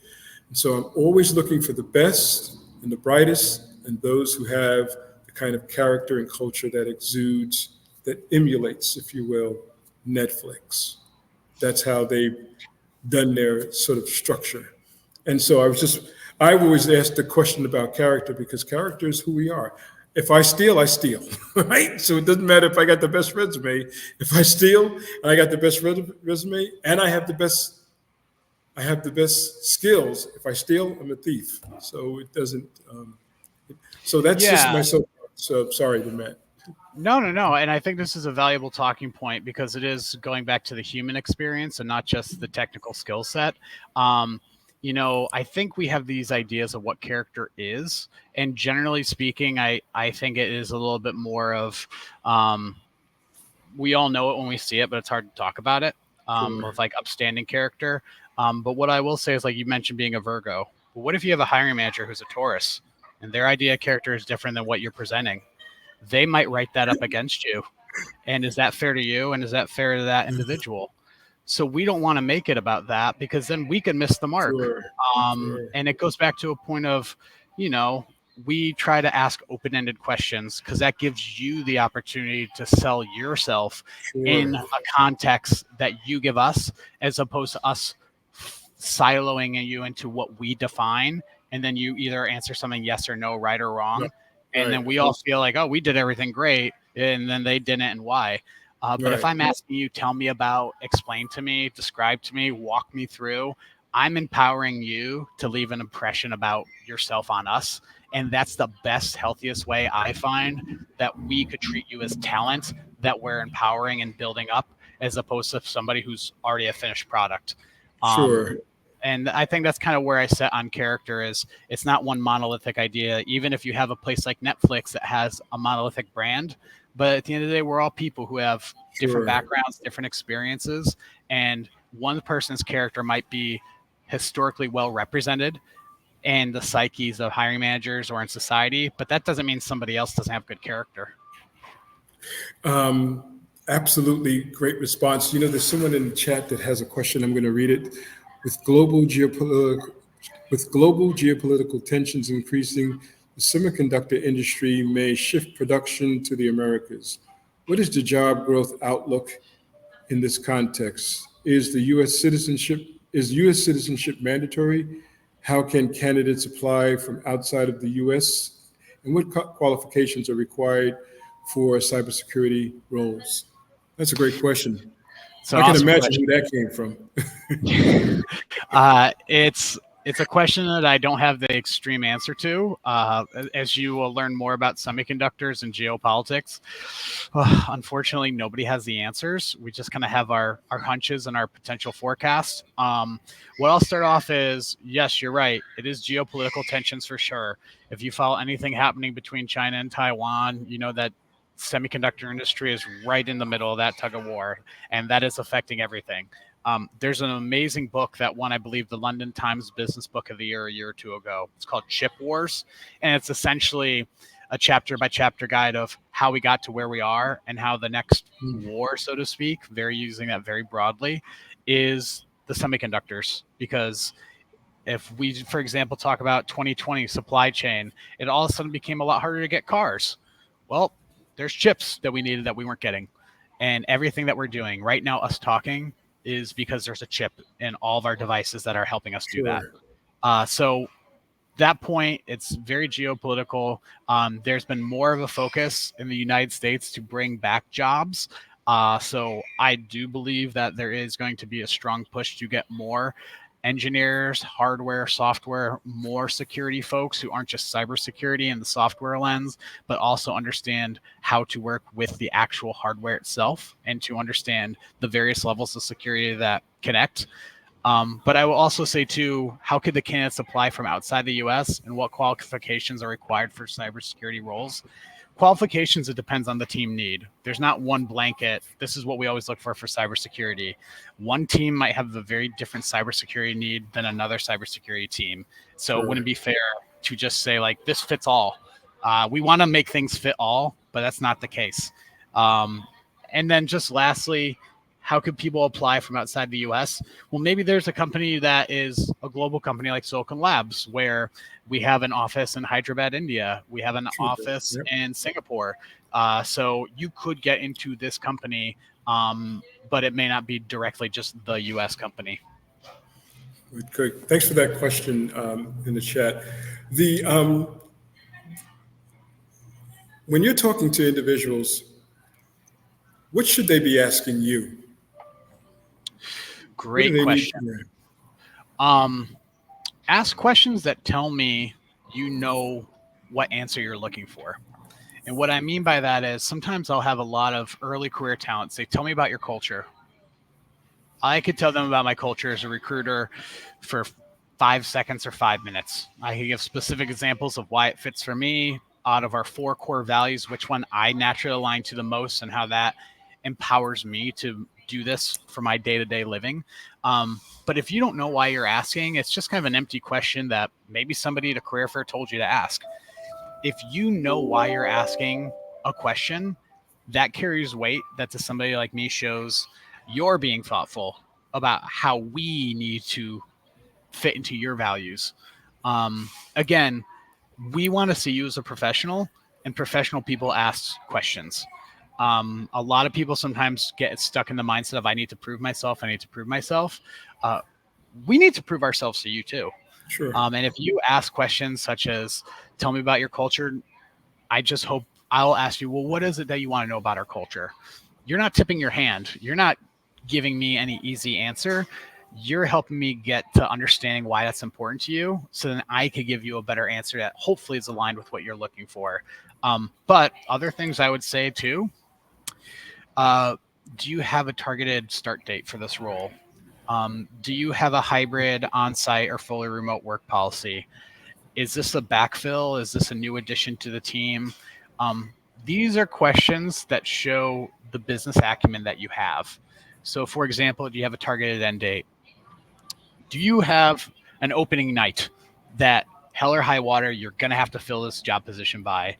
Speaker 1: And so I'm always looking for the best and the brightest and those who have the kind of character and culture that exudes, that emulates, if you will, Netflix. That's how they've done their sort of structure. And so I've always asked the question about character, because character is who we are. If I steal, I steal, right? So it doesn't matter if I got the best resume. If I steal and I got the best resume and I have the best skills. If I steal, I'm a thief. So it doesn't. So that's just my
Speaker 2: Yeah.
Speaker 1: so. So sorry, to Matt.
Speaker 2: No, no, no. And I think this is a valuable talking point, because it is going back to the human experience and not just the technical skill set. Um, I think we have these ideas of what character is. And generally speaking, I think it is a little bit more of, we all know it when we see it, but it's hard to talk about it,
Speaker 1: Sure.
Speaker 2: with like upstanding character. But what I will say is, like you mentioned, being a Virgo. But what if you have a hiring manager who's a Taurus and their idea of character is different than what you're presenting? They might write that up against you. And is that fair to you? And is that fair to that individual? So we don't want to make it about that, because then we could miss the mark.
Speaker 1: Sure. Sure.
Speaker 2: And it goes back to a point of, we try to ask open-ended questions because that gives you the opportunity to sell yourself in a context that you give us, as opposed to us siloing you into what we define. And then you either answer something yes or no, right or wrong. And then we all feel like, oh, we did everything great. And then they didn't, and why? But if I'm asking you, tell me about, explain to me, describe to me, walk me through, I'm empowering you to leave an impression about yourself on us. And that's the best, healthiest way I find that we could treat you as talent that we're empowering and building up, as opposed to somebody who's already a finished product.
Speaker 1: Sure.
Speaker 2: And I think that's kind of where I set on character. Is it's not one monolithic idea. Even if you have a place like Netflix that has a monolithic brand, but at the end of the day, we're all people who have different backgrounds, different experiences, and one person's character might be historically well represented in the psyches of hiring managers or in society, but that doesn't mean somebody else doesn't have good character.
Speaker 1: Absolutely great response. There's someone in the chat that has a question. I'm going to read it. With global geopolitical tensions increasing, the semiconductor industry may shift production to the Americas. What is the job growth outlook in this context? Is U.S. citizenship mandatory? How can candidates apply from outside of the U.S.? And what qualifications are required for cybersecurity roles? That's a great question.
Speaker 2: So
Speaker 1: I can imagine who that came from.
Speaker 2: It's a question that I don't have the extreme answer to. As you will learn more about semiconductors and geopolitics, unfortunately, nobody has the answers. We just kind of have our hunches and our potential forecast. What I'll start off is, yes, you're right. It is geopolitical tensions for sure. If you follow anything happening between China and Taiwan, you know that semiconductor industry is right in the middle of that tug of war, and that is affecting everything. There's an amazing book that won, I believe, the London Times Business Book of the Year a year or two ago. It's called Chip Wars, and it's essentially a chapter by chapter guide of how we got to where we are and how the next war, so to speak, using that very broadly, is the semiconductors. Because if we, for example, talk about 2020 supply chain, it all of a sudden became a lot harder to get cars. Well, there's chips that we needed that we weren't getting. And everything that we're doing right now, us talking, is because there's a chip in all of our devices that are helping us do that. So that point, it's very geopolitical. There's been more of a focus in the United States to bring back jobs. So I do believe that there is going to be a strong push to get more engineers, hardware, software, more security folks who aren't just cybersecurity and the software lens, but also understand how to work with the actual hardware itself and to understand the various levels of security that connect. But I will also say too, how could the candidates apply from outside the US and what qualifications are required for cybersecurity roles? Qualifications, it depends on the team need. There's not one blanket. This is what we always look for cybersecurity. One team might have a very different cybersecurity need than another cybersecurity team. So it wouldn't be fair to just say like this fits all. We want to make things fit all, but that's not the case. And then just lastly, how could people apply from outside the US? Well, maybe there's a company that is a global company like Silicon Labs, where we have an office in Hyderabad, India. We have an office in Singapore. So you could get into this company, but it may not be directly just the US company.
Speaker 1: Good. Thanks for that question in the chat. When you're talking to individuals, what should they be asking you?
Speaker 2: Great question. Ask questions that tell me you know what answer you're looking for. And what I mean by that is sometimes I'll have a lot of early career talent say, tell me about your culture. I could tell them about my culture as a recruiter for 5 seconds or 5 minutes. I can give specific examples of why it fits for me out of our 4 core values, which one I naturally align to the most and how that empowers me to do this for my day-to-day living. But if you don't know why you're asking, it's just kind of an empty question that maybe somebody at a career fair told you to ask. If you know why you're asking a question, that carries weight. That to somebody like me shows you're being thoughtful about how we need to fit into your values. Again, we want to see you as a professional, and professional people ask questions. A lot of people sometimes get stuck in the mindset of I need to prove myself. I need to prove myself. We need to prove ourselves to you too.
Speaker 1: Sure.
Speaker 2: And if you ask questions such as, tell me about your culture, I just hope I'll ask you, well, what is it that you want to know about our culture? You're not tipping your hand. You're not giving me any easy answer. You're helping me get to understanding why that's important to you, so then I could give you a better answer that hopefully is aligned with what you're looking for. But other things I would say too, do you have a targeted start date for this role? Do you have a hybrid on-site or fully remote work policy? Is this a backfill? Is this a new addition to the team? These are questions that show the business acumen that you have. So for example, do you have a targeted end date? Do you have an opening night that hell or high water, you're going to have to fill this job position by?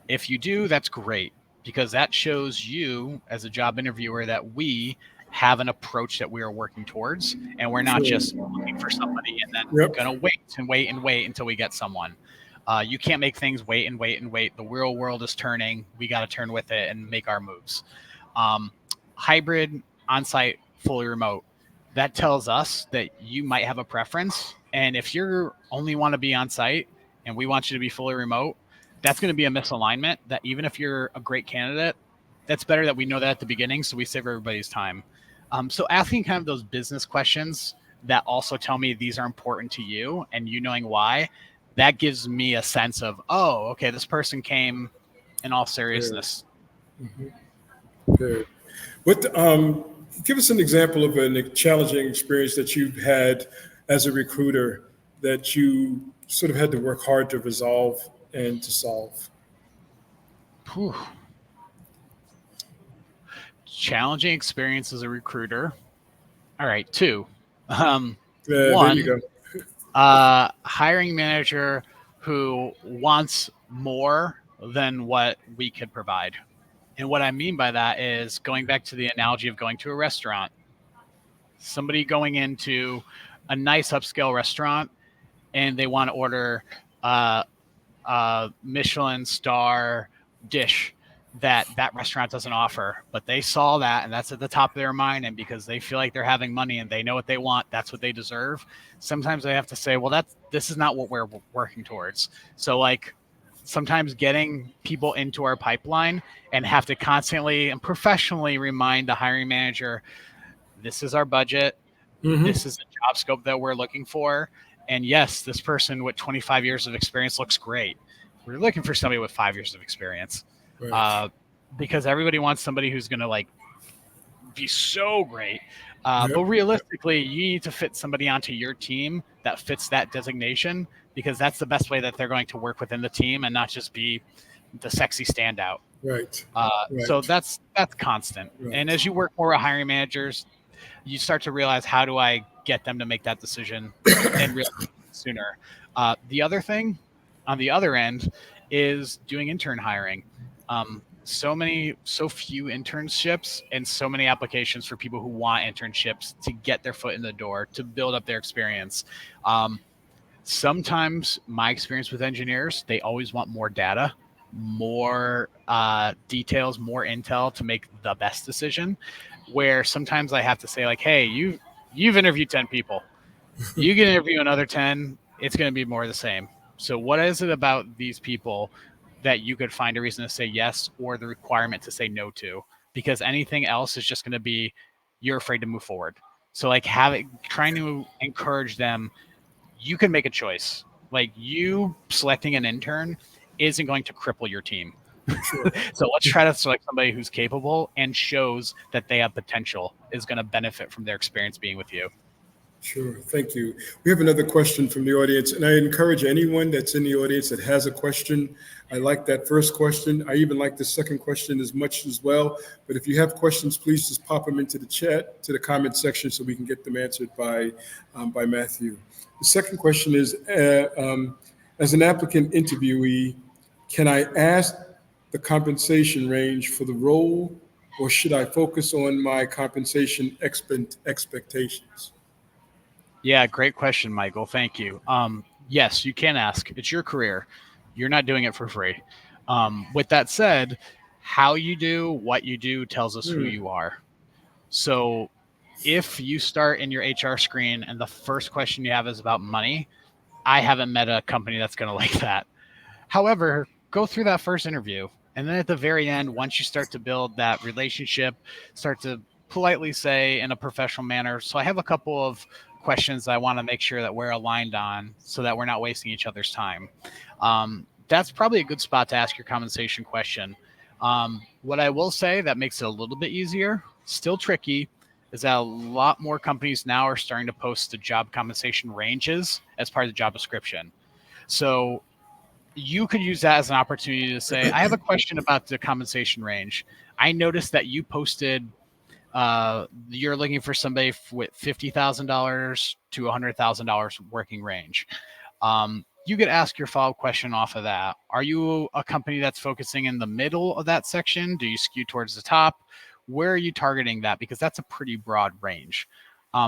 Speaker 2: If you do, that's great, because that shows you as a job interviewer that we have an approach that we are working towards, and we're not just looking for somebody and then going to wait until we get someone. You can't make things wait and wait and wait. The real world is turning. We got to turn with it and make our moves. Hybrid, on-site, fully remote. That tells us that you might have a preference. And if you only want to be on site and we want you to be fully remote, that's going to be a misalignment that even if you're a great candidate, that's better that we know that at the beginning, so we save everybody's time. So asking kind of those business questions that also tell me these are important to you and you knowing why, that gives me a sense of, oh, okay, this person came in all seriousness.
Speaker 1: Good. Give us an example of a challenging experience that you've had as a recruiter that you sort of had to work hard to resolve and to solve.
Speaker 2: Whew. Challenging experience as a recruiter. All right, two. One,
Speaker 1: there you go.
Speaker 2: Hiring manager who wants more than what we could provide. And what I mean by that is going back to the analogy of going to a restaurant. Somebody going into a nice upscale restaurant and they want to order a Michelin star dish that restaurant doesn't offer, but they saw that and that's at the top of their mind, and because they feel like they're having money and they know what they want, that's what they deserve. Sometimes they have to say, well, this is not what we're working towards. So like sometimes getting people into our pipeline and have to constantly and professionally remind the hiring manager, this is our budget. This is the job scope that we're looking for. And yes, this person with 25 years of experience looks great. We're looking for somebody with 5 years of experience. Right. Because everybody wants somebody who's going to like be so great. But realistically, you need to fit somebody onto your team that fits that designation, because that's the best way that they're going to work within the team and not just be the sexy standout.
Speaker 1: Right.
Speaker 2: So that's constant. Right. And as you work more with hiring managers, you start to realize, how do I get them to make that decision and realize sooner? The other thing on the other end is doing intern hiring. So few internships and so many applications for people who want internships to get their foot in the door, to build up their experience. Sometimes my experience with engineers, they always want more data, more details, more intel to make the best decision, where sometimes I have to say like, hey, you've interviewed 10 people. You can interview another 10. It's going to be more of the same. So what is it about these people that you could find a reason to say yes, or the requirement to say no to? Because anything else is just going to be, you're afraid to move forward. So like trying to encourage them, you can make a choice. Like, you selecting an intern isn't going to cripple your team. Sure. So let's try to select somebody who's capable and shows that they have potential, is going to benefit from their experience being with you.
Speaker 1: Sure. Thank you. We have another question from the audience, and I encourage anyone that's in the audience that has a question. I like that first question. I even like the second question as much as well. But if you have questions, please just pop them into the chat, to the comment section, so we can get them answered by Matthew. The second question is, as an applicant interviewee, can I ask the compensation range for the role, or should I focus on my compensation expectations?
Speaker 2: Yeah, great question, Michael. Thank you. Yes, you can ask. It's your career. You're not doing it for free. With that said, how you do what you do tells us who you are. So if you start in your HR screen and the first question you have is about money, I haven't met a company that's going to like that. However, go through that first interview. And then at the very end, once you start to build that relationship, start to politely say in a professional manner. So I have a couple of questions I want to make sure that we're aligned on so that we're not wasting each other's time. That's probably a good spot to ask your compensation question. What I will say that makes it a little bit easier, still tricky, is that a lot more companies now are starting to post the job compensation ranges as part of the job description. So you could use that as an opportunity to say, I have a question about the compensation range. I noticed that you posted you're looking for somebody with $50,000 to $100,000 working range. You could ask your follow-up question off of that. Are you a company that's focusing in the middle of that section? Do you skew towards the top? Where are you targeting that? Because that's a pretty broad range.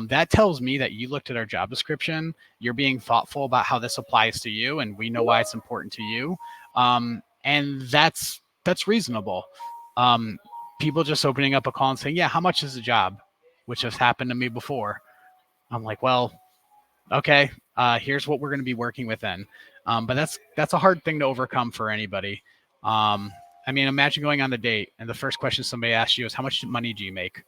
Speaker 2: That tells me that you looked at our job description. You're being thoughtful about how this applies to you, and we know why it's important to you. And that's reasonable. People just opening up a call and saying, yeah, how much is the job? Which has happened to me before. I'm like, well, okay, here's what we're going to be working with then. But that's a hard thing to overcome for anybody. I mean, imagine going on a date and the first question somebody asks you is, how much money do you make?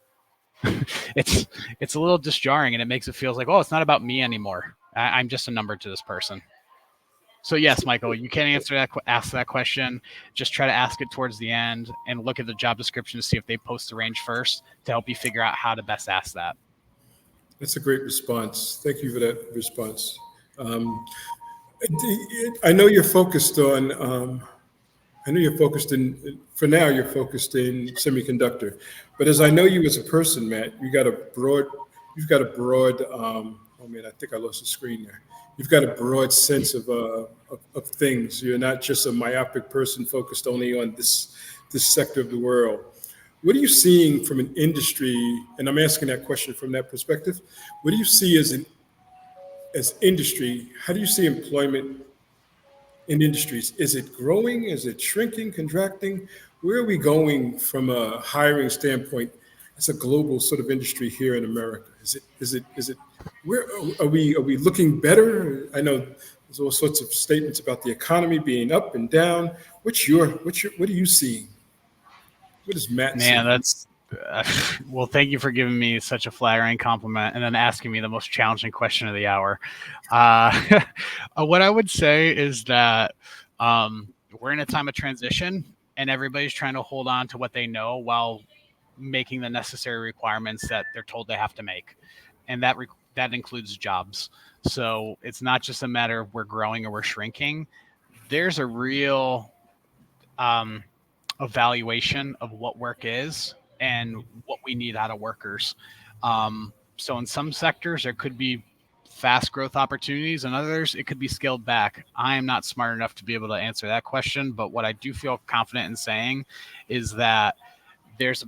Speaker 2: It's a little disjarring, and it makes it feel like, oh, it's not about me anymore. I'm just a number to this person. So yes, Michael, you can ask that question. Just try to ask it towards the end and look at the job description to see if they post the range first to help you figure out how to best ask that.
Speaker 1: That's a great response. Thank you for that response. I know you're focused on. I know you're focused in. For now, you're focused in semiconductor, but as I know you as a person, Matt, you've got a broad. Oh man, I think I lost the screen there. You've got a broad sense of things. You're not just a myopic person focused only on this sector of the world. What are you seeing from an industry? And I'm asking that question from that perspective. What do you see as industry? How do you see employment in industries? Is it growing? Is it shrinking, contracting? Where are we going from a hiring standpoint as a global sort of industry here in America? Is it where are we looking better? I know there's all sorts of statements about the economy being up and down. What are you seeing? What is Matt seeing?
Speaker 2: Man, that's well, thank you for giving me such a flattering compliment and then asking me the most challenging question of the hour. What I would say is that we're in a time of transition, and everybody's trying to hold on to what they know while making the necessary requirements that they're told they have to make, and that includes jobs. So it's not just a matter of we're growing or we're shrinking. There's a real evaluation of what work is and what we need out of workers. So in some sectors, there could be fast growth opportunities, and others, it could be scaled back. I am not smart enough to be able to answer that question, but what I do feel confident in saying is that there's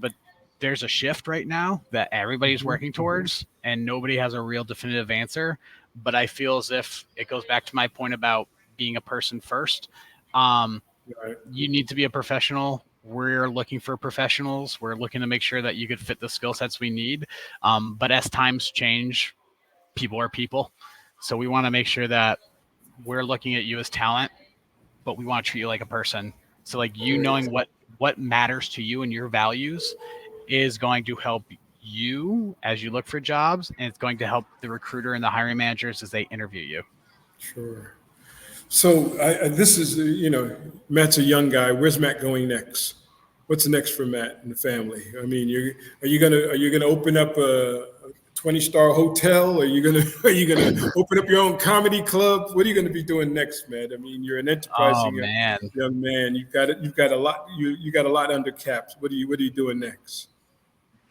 Speaker 2: a shift right now that everybody's working towards, and nobody has a real definitive answer. But I feel as if it goes back to my point about being a person first. You need to be a professional. We're looking for professionals. We're looking to make sure that you could fit the skill sets we need. But as times change, people are people. So we want to make sure that we're looking at you as talent, but we want to treat you like a person. So like you knowing what matters to you and your values is going to help you as you look for jobs, and it's going to help the recruiter and the hiring managers as they interview you.
Speaker 1: Sure. So this is, Matt's a young guy. Where's Matt going next? What's next for Matt and the family? I mean, are you gonna open up a 20-star hotel? Are you gonna open up your own comedy club? What are you gonna be doing next, man? I mean, you're an
Speaker 2: Oh
Speaker 1: enterprising
Speaker 2: man.
Speaker 1: young man. You've got it. You've got a lot. You got a lot under caps. What are you doing next?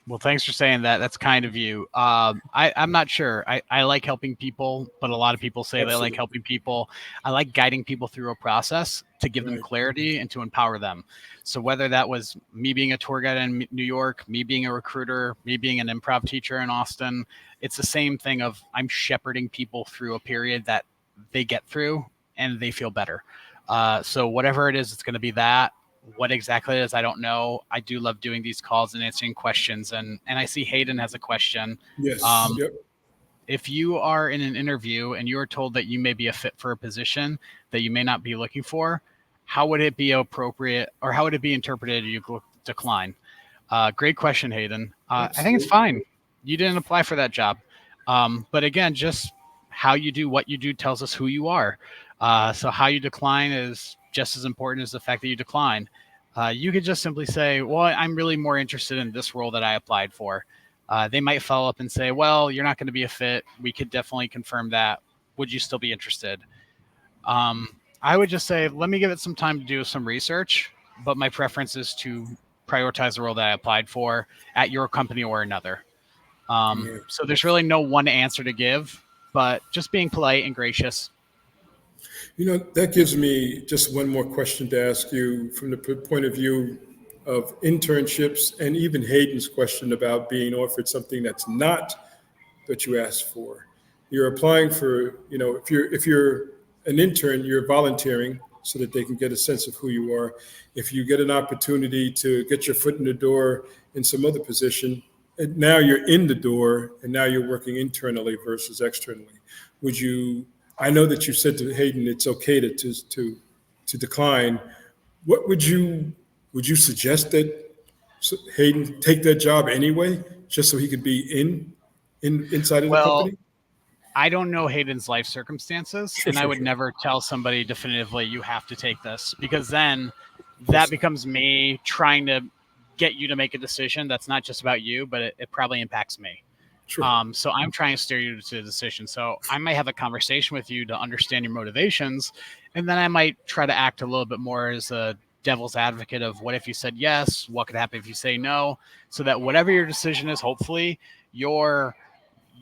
Speaker 2: Well, thanks for saying that. That's kind of you. I'm not sure. I like helping people, but a lot of people say they like
Speaker 1: Absolutely.
Speaker 2: helping people. I like guiding people through a process to give them
Speaker 1: Right.
Speaker 2: clarity and to empower them. So whether that was me being a tour guide in New York, me being a recruiter, me being an improv teacher in Austin, it's the same thing of I'm shepherding people through a period that they get through and they feel better. So whatever it is, it's going to be that. What exactly it is, I don't know. I do love doing these calls and answering questions. And I see Hayden has a question.
Speaker 1: Yes.
Speaker 2: Um,
Speaker 1: Yep.
Speaker 2: if you are in an interview and you are told that you may be a fit for a position that you may not be looking for, how would it be appropriate or how would it be interpreted if you decline? Great question, Hayden. I think it's
Speaker 1: Absolutely.
Speaker 2: fine. You didn't apply for that job. But again, just how you do what you do tells us who you are. So how you decline is just as important as the fact that you decline. You could just simply say, well, I'm really more interested in this role that I applied for. They might follow up and say, well, you're not going to be a fit. We could definitely confirm that. Would you still be interested? I would just say, let me give it some time to do some research, but my preference is to prioritize the role that I applied for at your company or another.
Speaker 1: Yeah.
Speaker 2: So there's really no one answer to give, but just being polite and gracious.
Speaker 1: That gives me just one more question to ask you from the point of view of internships and even Hayden's question about being offered something that's not what you asked for. You're applying for, if you're an intern, you're volunteering so that they can get a sense of who you are. If you get an opportunity to get your foot in the door in some other position, and now you're in the door and now you're working internally versus externally. Would you I know that you said to Hayden it's okay to decline. What would you suggest that Hayden take that job anyway, just so he could be inside of the
Speaker 2: Well,
Speaker 1: company?
Speaker 2: I don't know Hayden's life circumstances,
Speaker 1: Sure,
Speaker 2: and I
Speaker 1: sure,
Speaker 2: would
Speaker 1: sure.
Speaker 2: never tell somebody definitively you have to take this because then
Speaker 1: Of
Speaker 2: that
Speaker 1: course not.
Speaker 2: becomes me trying to get you to make a decision that's not just about you, but it probably impacts me.
Speaker 1: Sure.
Speaker 2: So I'm trying to steer you to a decision. So I might have a conversation with you to understand your motivations, and then I might try to act a little bit more as a devil's advocate of what if you said yes, what could happen if you say no, so that whatever your decision is, hopefully you're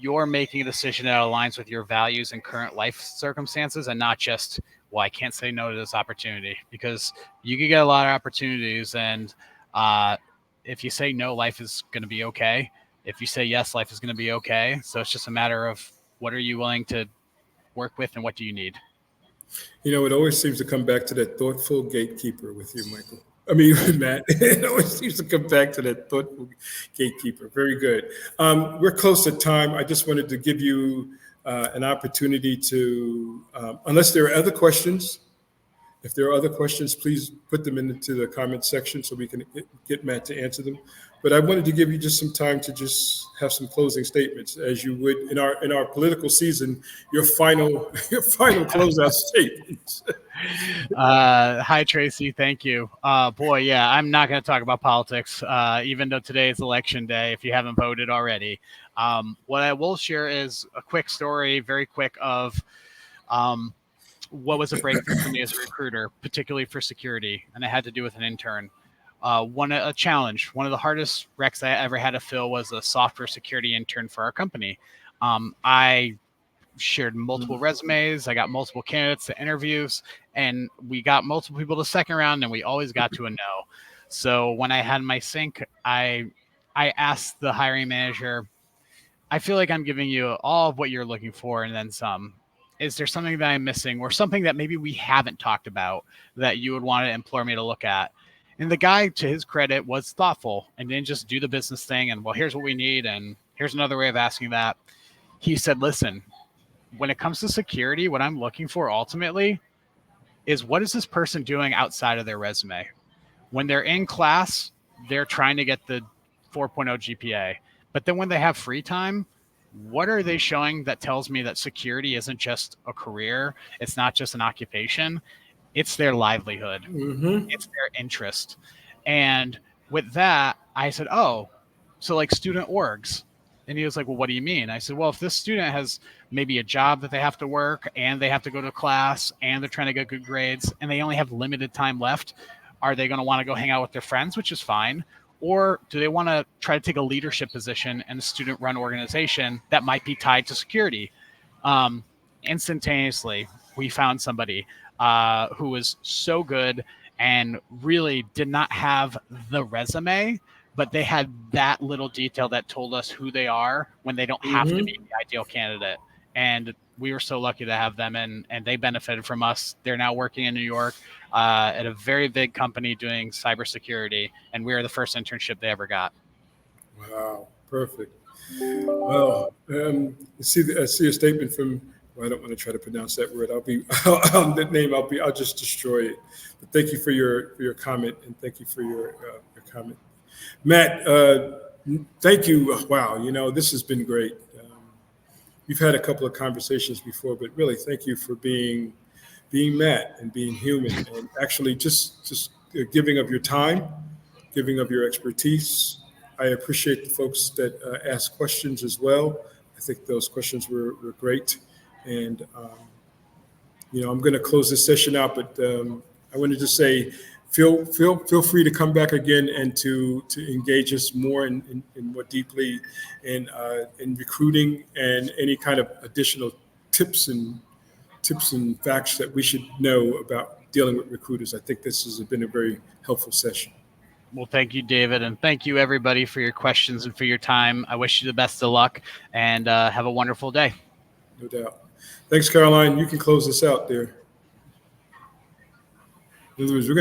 Speaker 2: you're making a decision that aligns with your values and current life circumstances and not just, well, I can't say no to this opportunity because you could get a lot of opportunities. And uh, if you say no, life is going to be okay. If you say yes, life is going to be okay. So it's just a matter of what are you willing to work with and what do you need?
Speaker 1: It always seems to come back to that thoughtful gatekeeper with you, Michael. I mean, Matt. It always seems to come back to that thoughtful gatekeeper. Very good. We're close to time. I just wanted to give you an opportunity to, unless there are other questions, if there are other questions, please put them into the comment section so we can get Matt to answer them. But I wanted to give you just some time to just have some closing statements, as you would in our political season, your final your final closeout statements.
Speaker 2: Hi, Tracy. Thank you. Boy, yeah, I'm not going to talk about politics, even though today is election day, if you haven't voted already. What I will share is a quick story, very quick, of um, what was a breakthrough for me as a recruiter, particularly for security, and it had to do with an intern. A challenge. One of the hardest recs I ever had to fill was a software security intern for our company. I shared multiple resumes. I got multiple candidates to interviews, and we got multiple people to second round, and we always got to a no. So when I had my sync, I asked the hiring manager, I feel like I'm giving you all of what you're looking for and then some. Is there something that I'm missing or something that maybe we haven't talked about that you would want to implore me to look at? And the guy, to his credit, was thoughtful and didn't just do the business thing and, well, here's what we need. And here's another way of asking that. He said, listen, when it comes to security, what I'm looking for ultimately is what is this person doing outside of their resume? When they're in class, they're trying to get the 4.0 GPA. But then when they have free time, what are they showing that tells me that security isn't just a career? It's not just an occupation. It's their livelihood.
Speaker 1: Mm-hmm.
Speaker 2: It's their interest. And with that, I said, oh, so like student orgs. And he was like, well, what do you mean? I said, well, if this student has maybe a job that they have to work and they have to go to class and they're trying to get good grades and they only have limited time left, are they going to want to go hang out with their friends, which is fine? Or do they want to try to take a leadership position in a student run organization that might be tied to security? Instantaneously, we found somebody who was so good and really did not have the resume, but they had that little detail that told us who they are when they don't have to be the ideal candidate. And we were so lucky to have them, and they benefited from us. They're now working in New York at a very big company doing cybersecurity, and we are the first internship they ever got.
Speaker 1: Wow, perfect. Well, I see a statement from. Well, I don't want to try to pronounce that word. That name. I'll just destroy it. But thank you for your comment, and thank you for your comment, Matt. Thank you. Wow, this has been great. We've had a couple of conversations before, but really, thank you for being Matt and being human, and actually just giving of your time, giving of your expertise. I appreciate the folks that asked questions as well. I think those questions were great. And, I'm going to close this session out, but I wanted to say, feel free to come back again and to engage us more and more deeply in recruiting and any kind of additional tips and facts that we should know about dealing with recruiters. I think this has been a very helpful session.
Speaker 2: Well, thank you, David, and thank you, everybody, for your questions and for your time. I wish you the best of luck, and have a wonderful day.
Speaker 1: No doubt. Thanks, Caroline. You can close this out there. In other words, we're